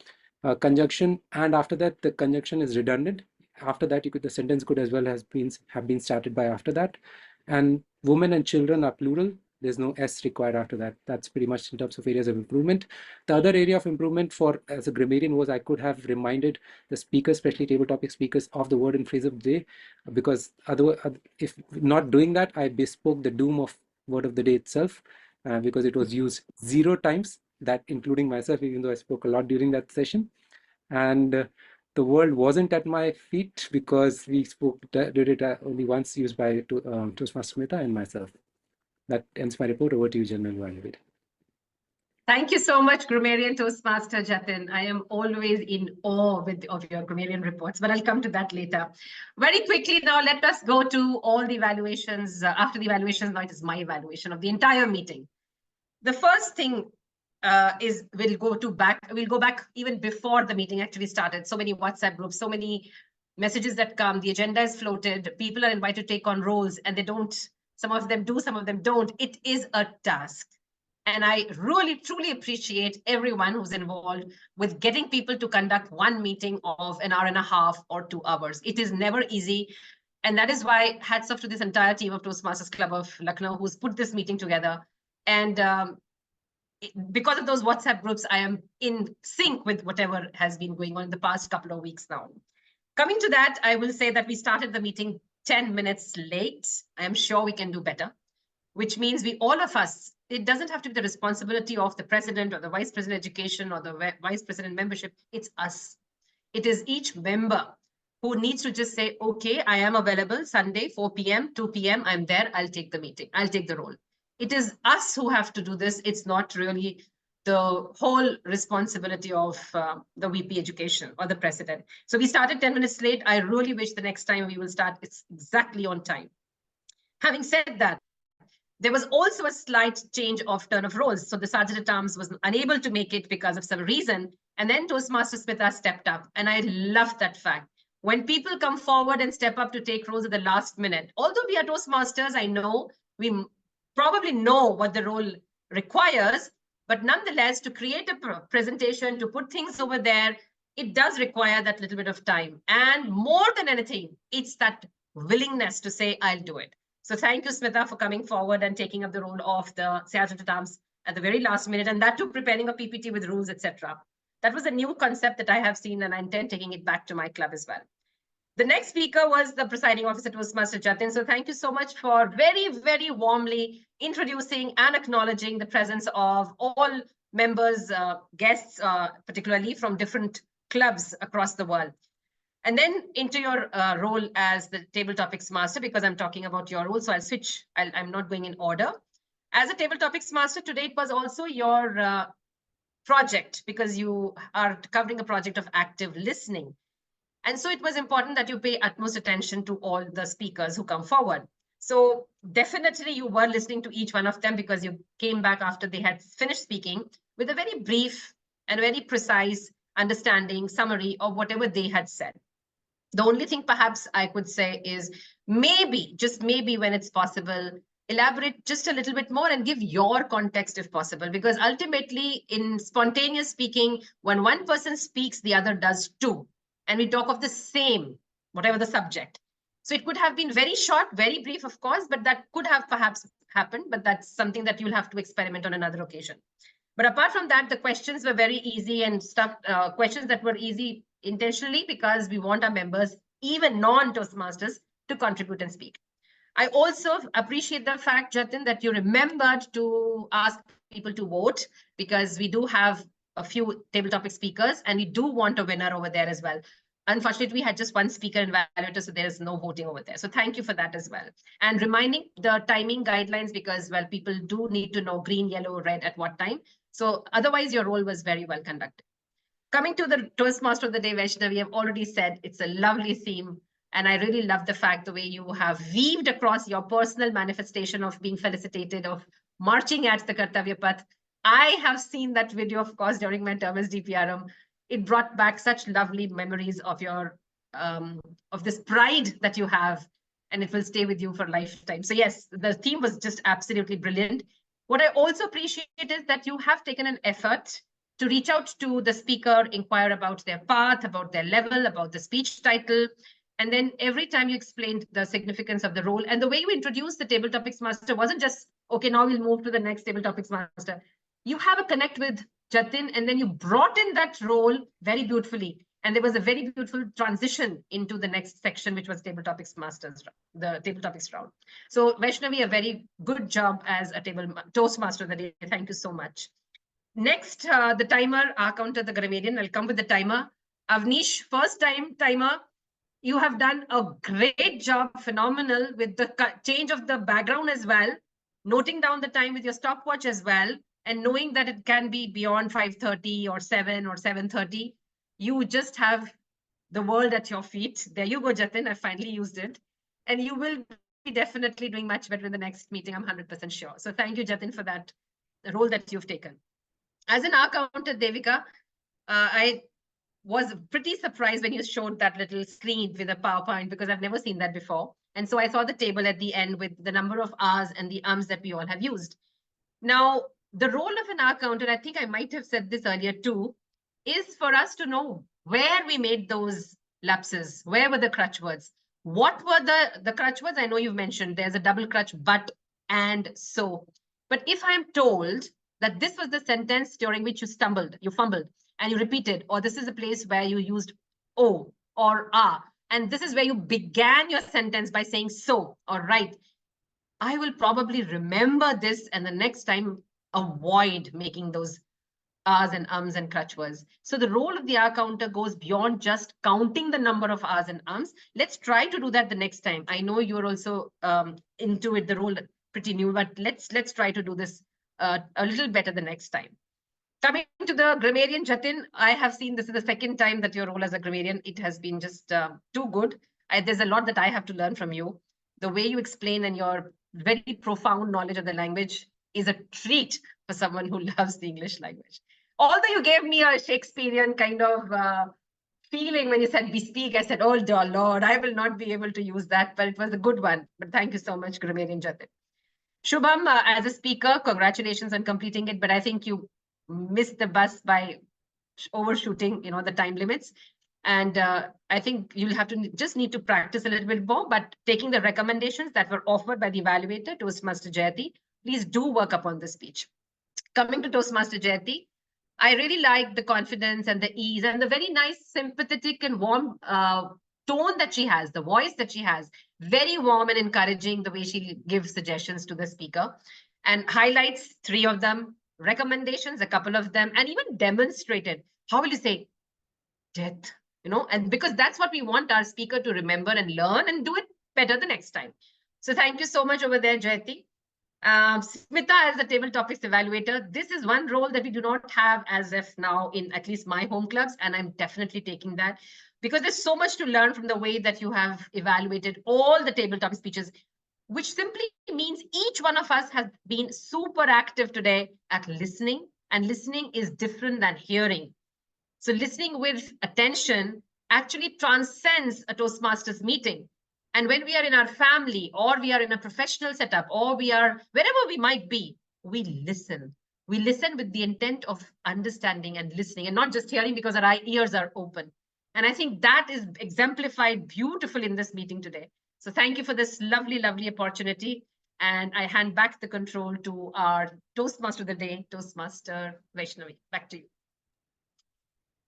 Conjunction, and after that, the conjunction is redundant. After that, the sentence could as well have been started by after that. And women and children are plural. There's no S required after that. That's pretty much in terms of areas of improvement. The other area of improvement as a grammarian was I could have reminded the speakers, especially table topic speakers, of the word and phrase of the day, because otherwise, if not doing that, I bespoke the doom of word of the day itself, because it was used 0 times, that including myself, even though I spoke a lot during that session. And the world wasn't at my feet because we did it only once, used by Toastmaster Smita and myself. That ends my report. Over to you, General Evaluator. Thank you so much, Grammarian Toastmaster Jatin. I am always in awe of your grammarian reports, but I'll come to that later. Very quickly now, let us go to all the evaluations. After the evaluations, now it is my evaluation of the entire meeting. The first thing is we'll go back even before the meeting actually started. So many WhatsApp groups, so many messages that come, the agenda is floated, people are invited to take on roles and they don't, some of them do, some of them don't. It is a task. And I really, truly appreciate everyone who's involved with getting people to conduct one meeting of an hour and a half or 2 hours. It is never easy. And that is why hats off to this entire team of Toastmasters Club of Lucknow who's put this meeting together. And because of those WhatsApp groups, I am in sync with whatever has been going on in the past couple of weeks now. Coming to that, I will say that we started the meeting 10 minutes late. I am sure we can do better, which means all of us, it doesn't have to be the responsibility of the president or the vice president education or the vice president membership. It's us. It is each member who needs to just say, okay, I am available Sunday, 4 p.m., 2 p.m. I'm there. I'll take the meeting. I'll take the role. It is us who have to do this. It's not really the whole responsibility of the VP education or the president. So we started 10 minutes late. I really wish the next time we will start, it's exactly on time. Having said that, there was also a slight change of turn of roles. So the Sergeant at Arms was unable to make it because of some reason. And then Toastmaster Smita stepped up. And I love that fact. When people come forward and step up to take roles at the last minute, although we are Toastmasters, I know we probably know what the role requires, but nonetheless, to create a presentation, to put things over there, it does require that little bit of time. And more than anything, it's that willingness to say, I'll do it. So thank you, Smita, for coming forward and taking up the role of the Sergeant at Arms at the very last minute, and that too preparing a PPT with rules, etc. That was a new concept that I have seen, and I intend taking it back to my club as well. The next speaker was the presiding officer, Toastmaster Jatin. So thank you so much for very, very warmly introducing and acknowledging the presence of all members, guests, particularly from different clubs across the world. And then into your role as the table topics master, because I'm talking about your role, so I'll switch. I'm not going in order. As a table topics master, today it was also your project, because you are covering a project of active listening. And so it was important that you pay utmost attention to all the speakers who come forward. So definitely you were listening to each one of them, because you came back after they had finished speaking with a very brief and very precise understanding, summary of whatever they had said. The only thing perhaps I could say is maybe, just maybe when it's possible, elaborate just a little bit more and give your context if possible, because ultimately in spontaneous speaking, when one person speaks, the other does too. And we talk of the same, whatever the subject. So it could have been very short, very brief, of course, but that could have perhaps happened, but that's something that you'll have to experiment on another occasion. But apart from that, the questions were very easy and stuff, questions that were easy intentionally, because we want our members, even non-Toastmasters, to contribute and speak. I also appreciate the fact, Jatin, that you remembered to ask people to vote, because we do have a few table topic speakers and we do want a winner over there as well. Unfortunately, we had just one speaker and evaluator, so there is no voting over there. So thank you for that as well. And reminding the timing guidelines, because, well, people do need to know green, yellow, red at what time. So otherwise, your role was very well conducted. Coming to the Toastmaster of the Day, Vaishnavi, I've already said it's a lovely theme. And I really love the fact the way you have weaved across your personal manifestation of being felicitated, of marching at the Kartavya Path. I have seen that video, of course, during my term as DPRM. It brought back such lovely memories of your of this pride that you have, and it will stay with you for a lifetime. So yes, the theme was just absolutely brilliant. What I also appreciate is that you have taken an effort to reach out to the speaker, inquire about their path, about their level, about the speech title. And then every time you explained the significance of the role, and the way you introduced the table topics master wasn't just, okay, now we'll move to the next table topics master. You have a connect with Jatin, and then you brought in that role very beautifully. And there was a very beautiful transition into the next section, which was table topics masters, the table topics round. So Vaishnavi, a very good job as a Toastmaster of the day. Thank you so much. Next, the timer, our counter, the grammarian. I'll come with the timer. Avnish, first time timer. You have done a great job, phenomenal, with the change of the background as well, noting down the time with your stopwatch as well, and knowing that it can be beyond 5:30 or 7 or 7:30. You just have the world at your feet. There you go, Jatin. I finally used it. And you will be definitely doing much better in the next meeting, I'm 100% sure. So thank you, Jatin, for that role that you've taken. As an our counter, Devika, I was pretty surprised when you showed that little screen with a PowerPoint, because I've never seen that before. And so I saw the table at the end with the number of R's and the ums that we all have used. Now, the role of an R counter, I think I might have said this earlier too, is for us to know where we made those lapses, where were the crutch words, what were the crutch words. I know you've mentioned there's a double crutch, but, and, so. But if I'm told that this was the sentence during which you stumbled, you fumbled, and you repeated, or this is a place where you used O or ah, and this is where you began your sentence by saying so or right, I will probably remember this, and the next time avoid making those R's and ums and crutch words. So the role of the R counter goes beyond just counting the number of R's and ums. Let's try to do that the next time. I know you're also into it, the role pretty new, but let's try to do this a little better the next time. Coming to the grammarian, Jatin, I have seen this is the second time that your role as a grammarian. It has been just too good. There's a lot that I have to learn from you. The way you explain and your very profound knowledge of the language is a treat for someone who loves the English language. Although you gave me a Shakespearean kind of feeling when you said bespeak, I said, oh dear Lord, I will not be able to use that, but it was a good one. But thank you so much, grammarian Jatin. Shubham, as a speaker, congratulations on completing it, but I think you missed the bus by overshooting, the time limits. And I think you'll have to just need to practice a little bit more, but taking the recommendations that were offered by the evaluator, Toastmaster Jayati, please do work upon the speech. Coming to Toastmaster Jayati, I really like the confidence and the ease and the very nice, sympathetic and warm tone that she has, the voice that she has, very warm and encouraging the way she gives suggestions to the speaker, and highlights 3 of them, recommendations, a couple of them, and even demonstrated, how will you say, death, and because that's what we want our speaker to remember and learn and do it better the next time. So thank you so much over there, Jayati. Smita as the table topics evaluator, this is one role that we do not have as of now in at least my home clubs, and I'm definitely taking that because there's so much to learn from the way that you have evaluated all the table topic speeches, which simply means each one of us has been super active today at listening, and listening is different than hearing. So listening with attention actually transcends a Toastmasters meeting. And when we are in our family or we are in a professional setup or we are wherever we might be, we listen. We listen with the intent of understanding and listening and not just hearing because our ears are open. And I think that is exemplified beautifully in this meeting today. So thank you for this lovely, lovely opportunity. And I hand back the control to our Toastmaster of the day, Toastmaster Vaishnavi. Back to you.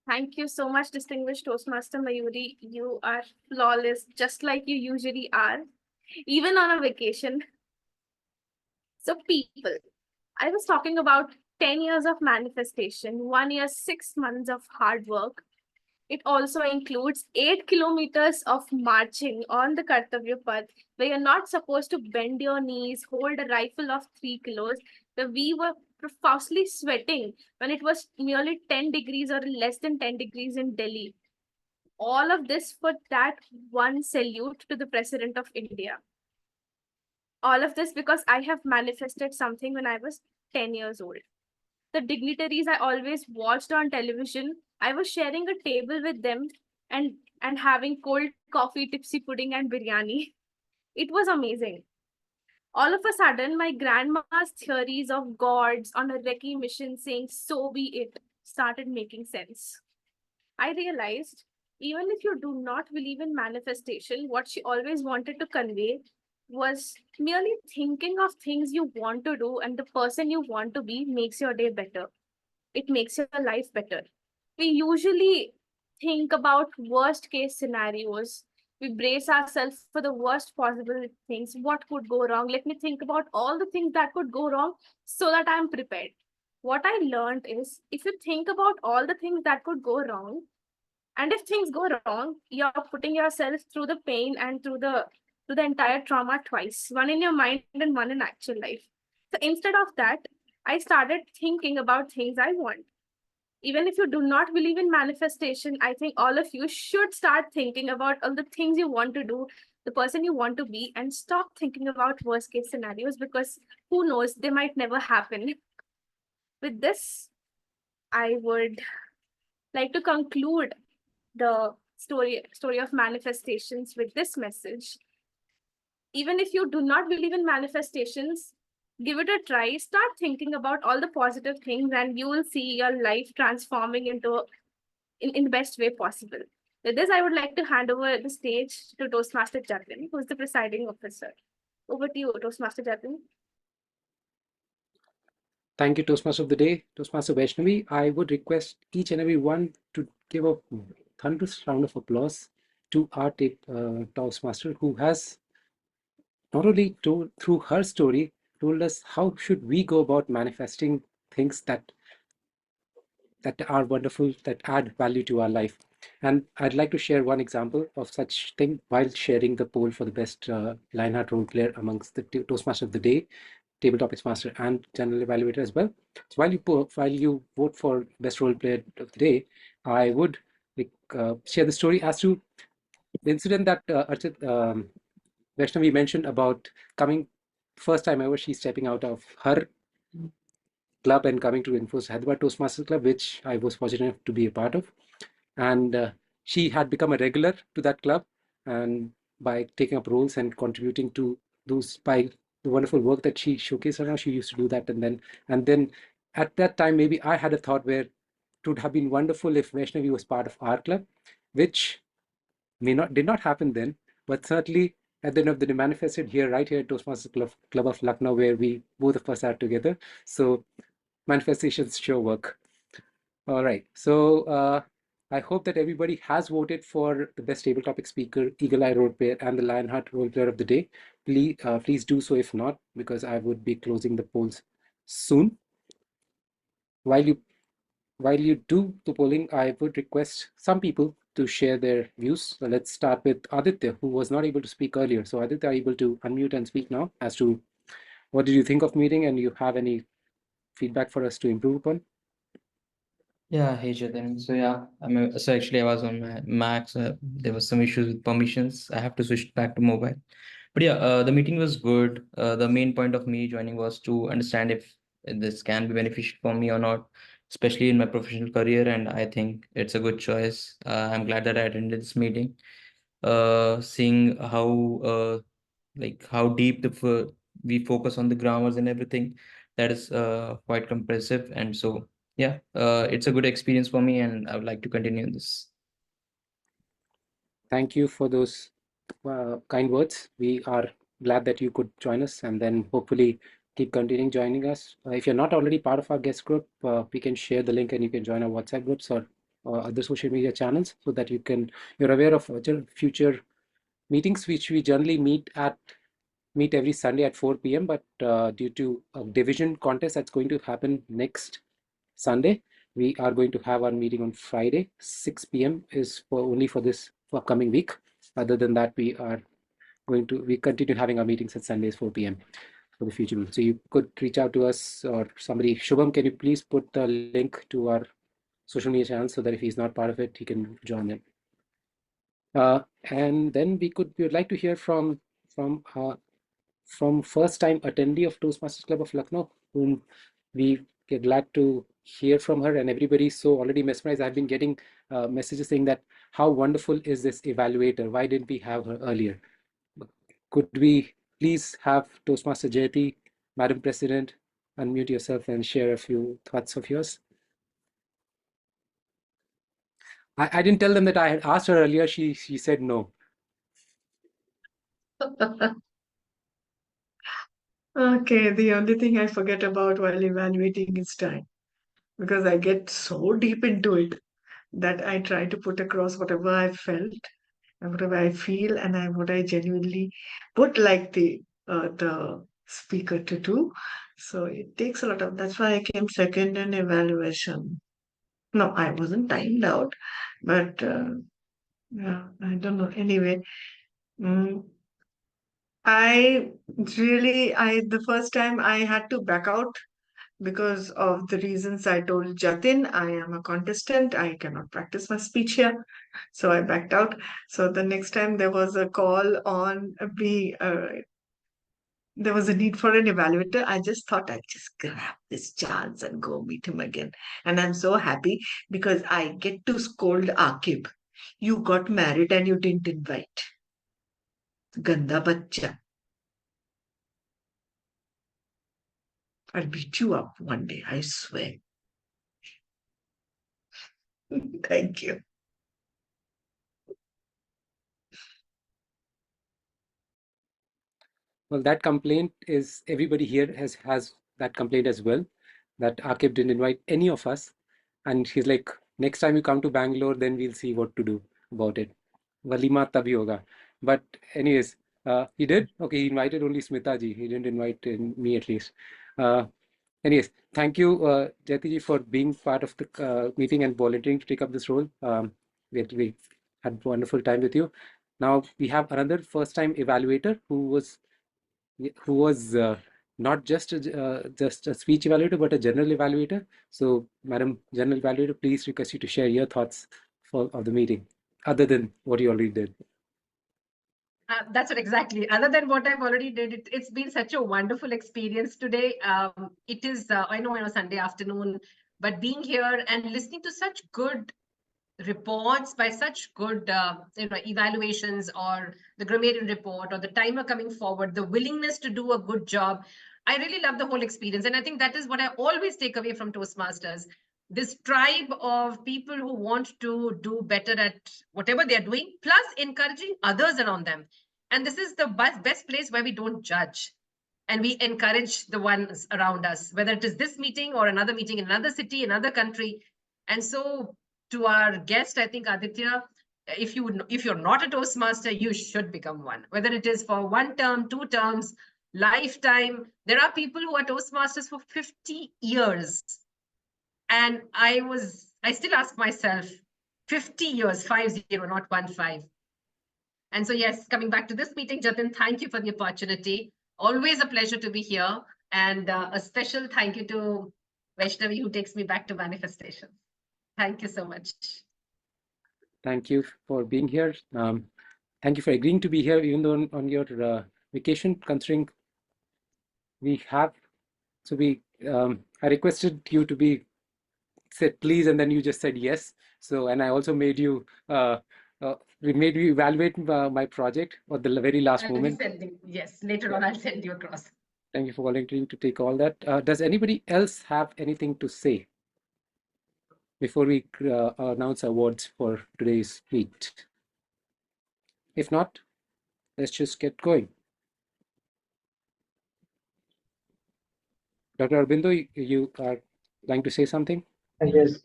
Thank you so much, distinguished Toastmaster Mayuri. You are flawless, just like you usually are, even on a vacation. So people, I was talking about 10 years of manifestation, 1 year, 6 months of hard work. It also includes 8 kilometers of marching on the Kartavya Path, where you're not supposed to bend your knees, hold a rifle of 3 kilos, where we were profusely sweating when it was nearly 10 degrees or less than 10 degrees in Delhi. All of this for that one salute to the President of India. All of this because I have manifested something when I was 10 years old. The dignitaries I always watched on television, I was sharing a table with them and having cold coffee, tipsy pudding, and biryani. It was amazing. All of a sudden, my grandma's theories of gods on a recce mission saying, so be it, started making sense. I realized even if you do not believe in manifestation, what she always wanted to convey was merely thinking of things you want to do and the person you want to be makes your day better. It makes your life better. We usually think about worst case scenarios. We brace ourselves for the worst possible things. What could go wrong? Let me think about all the things that could go wrong so that I'm prepared. What I learned is if you think about all the things that could go wrong, and if things go wrong, you're putting yourself through the pain and through the entire trauma twice, one in your mind and one in actual life. So instead of that, I started thinking about things I want. Even if you do not believe in manifestation, I think all of you should start thinking about all the things you want to do, the person you want to be, and stop thinking about worst case scenarios because who knows, they might never happen. With this, I would like to conclude the story of manifestations with this message. Even if you do not believe in manifestations, give it a try. Start thinking about all the positive things and you will see your life transforming into in the best way possible. With this, I would like to hand over the stage to Toastmaster Jatin, who is the presiding officer. Over to you, Toastmaster Jatin. Thank you, Toastmaster of the Day, Toastmaster Vaishnavi. I would request each and every one to give a thunderous round of applause to our Toastmaster, who has not only told through her story, told us how should we go about manifesting things that are wonderful, that add value to our life. And I'd like to share one example of such thing while sharing the poll for the best Lionheart role player amongst the Toastmaster of the Day, Table Topics Master, and General Evaluator as well. So while you vote for best role player of the day, I would share the story as to the incident that Archit Vaishnavi mentioned about coming first time ever she's stepping out of her club and coming to Infosys Hyderabad Toastmasters Club, which I was fortunate enough to be a part of. And she had become a regular to that club, and by taking up roles and contributing to those by the wonderful work that she showcased around, she used to do that. And then at that time, maybe I had a thought where would have been wonderful if Vaishnavi was part of our club, which did not happen then, but certainly at the end of the day manifested here, right here at Toastmasters Club of Lucknow, where we both of us are together. So manifestations sure work. All right. So I hope that everybody has voted for the best table topic speaker, Eagle Eye Role Player, and the Lionheart Role Player of the day. Please do so if not, because I would be closing the polls soon. While you do the polling, I would request some people to share their views. So let's start with Aditya, who was not able to speak earlier. So Aditya, are you able to unmute and speak now as to what did you think of meeting, and you have any feedback for us to improve upon? Yeah, hey Jatin. So actually I was on my Mac. So there was some issues with permissions. I have to switch back to mobile. But yeah, the meeting was good. The main point of me joining was to understand if this can be beneficial for me or not, especially in my professional career. And I think it's a good choice. I'm glad that I attended this meeting. Seeing how deep we focus on the grammars and everything, that is quite compressive. And so yeah, it's a good experience for me, and I would like to continue this. Thank you for those kind words. We are glad that you could join us, and then hopefully keep continuing joining us. If you're not already part of our guest group, we can share the link and you can join our WhatsApp groups or other social media channels so that you're aware of future meetings which we generally meet every Sunday at 4 p.m. But due to a division contest that's going to happen next Sunday, we are going to have our meeting on Friday. 6 p.m. is only for this upcoming week. Other than that, we continue having our meetings at Sundays 4 p.m. for the future. So you could reach out to us or somebody. Shubham, can you please put the link to our social media channels so that if he's not part of it, he can join them. And then we would like to hear from first time attendee of Toastmasters Club of Lucknow, whom we get glad to hear from her, and everybody's so already mesmerized. I've been getting messages saying that how wonderful is this evaluator? Why didn't we have her earlier? Could we please have Toastmaster Jayati, Madam President, unmute yourself and share a few thoughts of yours? I didn't tell them that I had asked her earlier. She said no. Okay, the only thing I forget about while evaluating is time, because I get so deep into it that I try to put across whatever I felt and whatever I feel, and what I genuinely would like the speaker to do. So it takes a lot of. That's why I came second in evaluation. No, I wasn't timed out, but yeah, I don't know. Anyway, mm, the first time I had to back out because of the reasons I told Jatin. I am a contestant. I cannot practice my speech here. So I backed out. So the next time there was a call on there was a need for an evaluator. I just thought I'd just grab this chance and go meet him again. And I'm so happy because I get to scold Akib. You got married and you didn't invite. Ganda bachcha. I'll beat you up one day, I swear. Thank you. Well, that complaint is everybody here has that complaint as well, that Akib didn't invite any of us. And he's like, next time you come to Bangalore, then we'll see what to do about it. Walima tabhi hoga. But anyways, he did. Okay, he invited only Smita ji. He didn't invite me at least. Uh, anyways, thank you, Jyoti ji, for being part of the meeting and volunteering to take up this role. We had a wonderful time with you. Now we have another first-time evaluator who was not just a speech evaluator, but a general evaluator. So, Madam General Evaluator, please request you to share your thoughts of the meeting, other than what you already did. That's what exactly. Other than what I've already did, it's been such a wonderful experience today. It is, I know it was Sunday afternoon, but being here and listening to such good reports by such good evaluations, or the grammarian report or the timer coming forward, the willingness to do a good job. I really love the whole experience. And I think that is what I always take away from Toastmasters. this tribe of people who want to do better at whatever they're doing, plus encouraging others around them. And this is the best place where we don't judge and we encourage the ones around us, whether it is this meeting or another meeting in another city, another country. And so to our guest, I think Aditya, if you're not a Toastmaster, you should become one, whether it is for 1 term, 2 terms, lifetime. There are people who are Toastmasters for 50 years. And I still ask myself, 50 years, 50, not 15. And so, yes, coming back to this meeting, Jatin, thank you for the opportunity. Always a pleasure to be here. And a special thank you to Vaishnavi, who takes me back to manifestation. Thank you so much. Thank you for being here. Thank you for agreeing to be here, even though on your vacation, considering we have, so I requested you to be said please, and then you just said yes. So, and I also made you, we made you evaluate my project at the very last moment. Yes, later on I'll send you across. Thank you for volunteering to take all that. Does anybody else have anything to say before we announce awards for today's meet? If not, let's just get going. Dr. Arbindo, you are going to say something? Yes.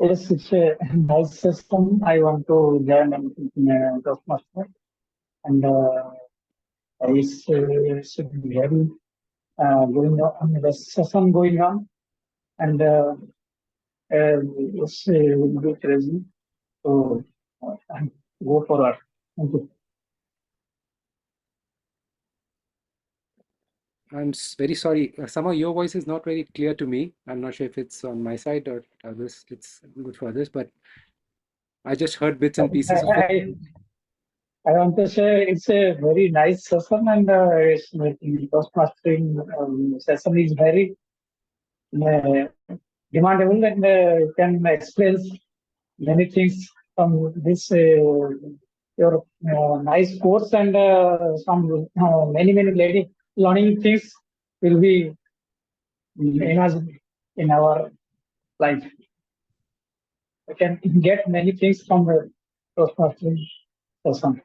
Yes, it's a nice system. I want to learn anything in a Toastmaster. And it's very going on, the session going on. And it's will be crazy. So go forward. Thank you. I'm very sorry. Somehow your voice is not very clear to me. I'm not sure if it's on my side or others. It's good for others, but I just heard bits and pieces of it. I want to say it's a very nice session, and it's Toastmastering session is very demandable, and can explain many things from this your nice course, and some many lady learning things will be imagined in our life. We can get many things from the Toastmastering session.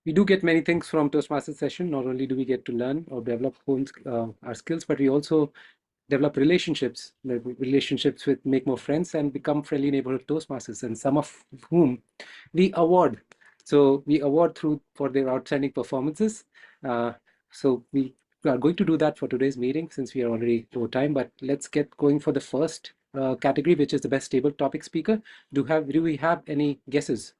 We do get many things from Toastmasters session. Not only do we get to learn or develop our skills, but we also develop relationships with make more friends and become friendly neighborhood Toastmasters, and some of whom we award. So we award for their outstanding performances. So we are going to do that for today's meeting since we are already over time, but let's get going for the first category, which is the best table topic speaker. Do we have any guesses?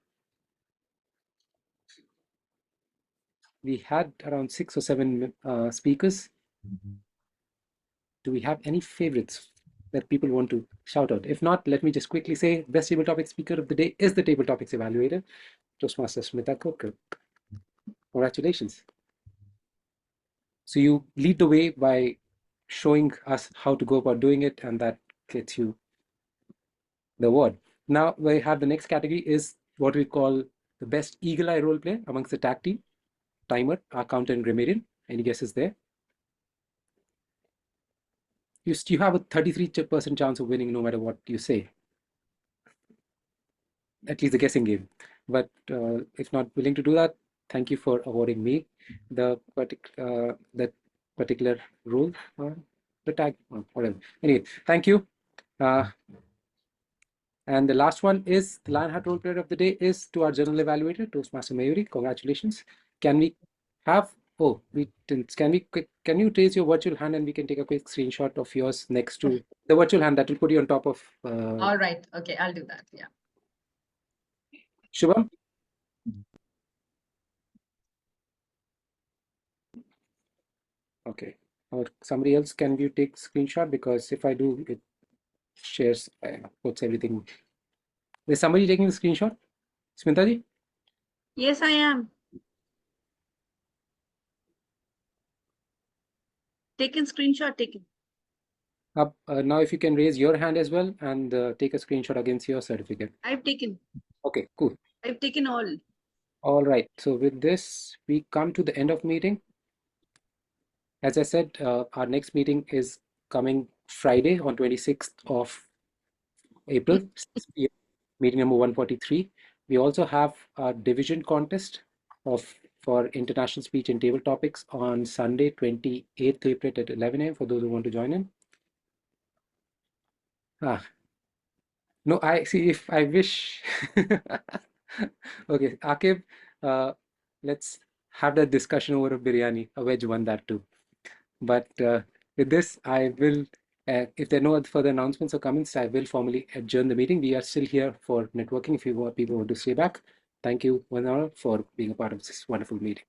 We had around 6 or 7 speakers. Do we have any favorites that people want to shout out? If not, let me just quickly say best table topic speaker of the day is the table topics evaluator, Toastmaster Smita Kokar. Congratulations. So you lead the way by showing us how to go about doing it, and that gets you the award. Now we have the next category is what we call the best eagle eye role play amongst the tag team, timer, accountant, and grammarian. Any guesses there? You have a 33% chance of winning no matter what you say. At least a guessing game. But if not willing to do that, thank you for awarding me that particular role, the tag, whatever. Anyway, thank you. And the last one is the Lionheart Role Player of the Day is to our General Evaluator, Toastmaster Mayuri. Congratulations. Can we have, can you raise your virtual hand and we can take a quick screenshot of yours next to the virtual hand that will put you on top of. All right. Okay, I'll do that. Yeah. Shubham? Okay. Or somebody else, can you take screenshot? Because if I do, it shares, puts everything. Is somebody taking the screenshot? Smitaji? Yes, I am. Taken screenshot, taken. Now if you can raise your hand as well and take a screenshot against your certificate. I've taken. Okay, cool. I've taken all. All right. So with this, we come to the end of meeting. As I said, our next meeting is coming Friday on 26th of April, 6 p.m., meeting number 143. We also have a division contest for international speech and table topics on Sunday, 28th April at 11 a.m. for those who want to join in. No, I see if I wish. Okay, Akib, let's have that discussion over a biryani, a veg one, that too. But with this, I will, if there are no other further announcements or comments, I will formally adjourn the meeting. We are still here for networking if people want to stay back. Thank you, Vanara, for being a part of this wonderful meeting.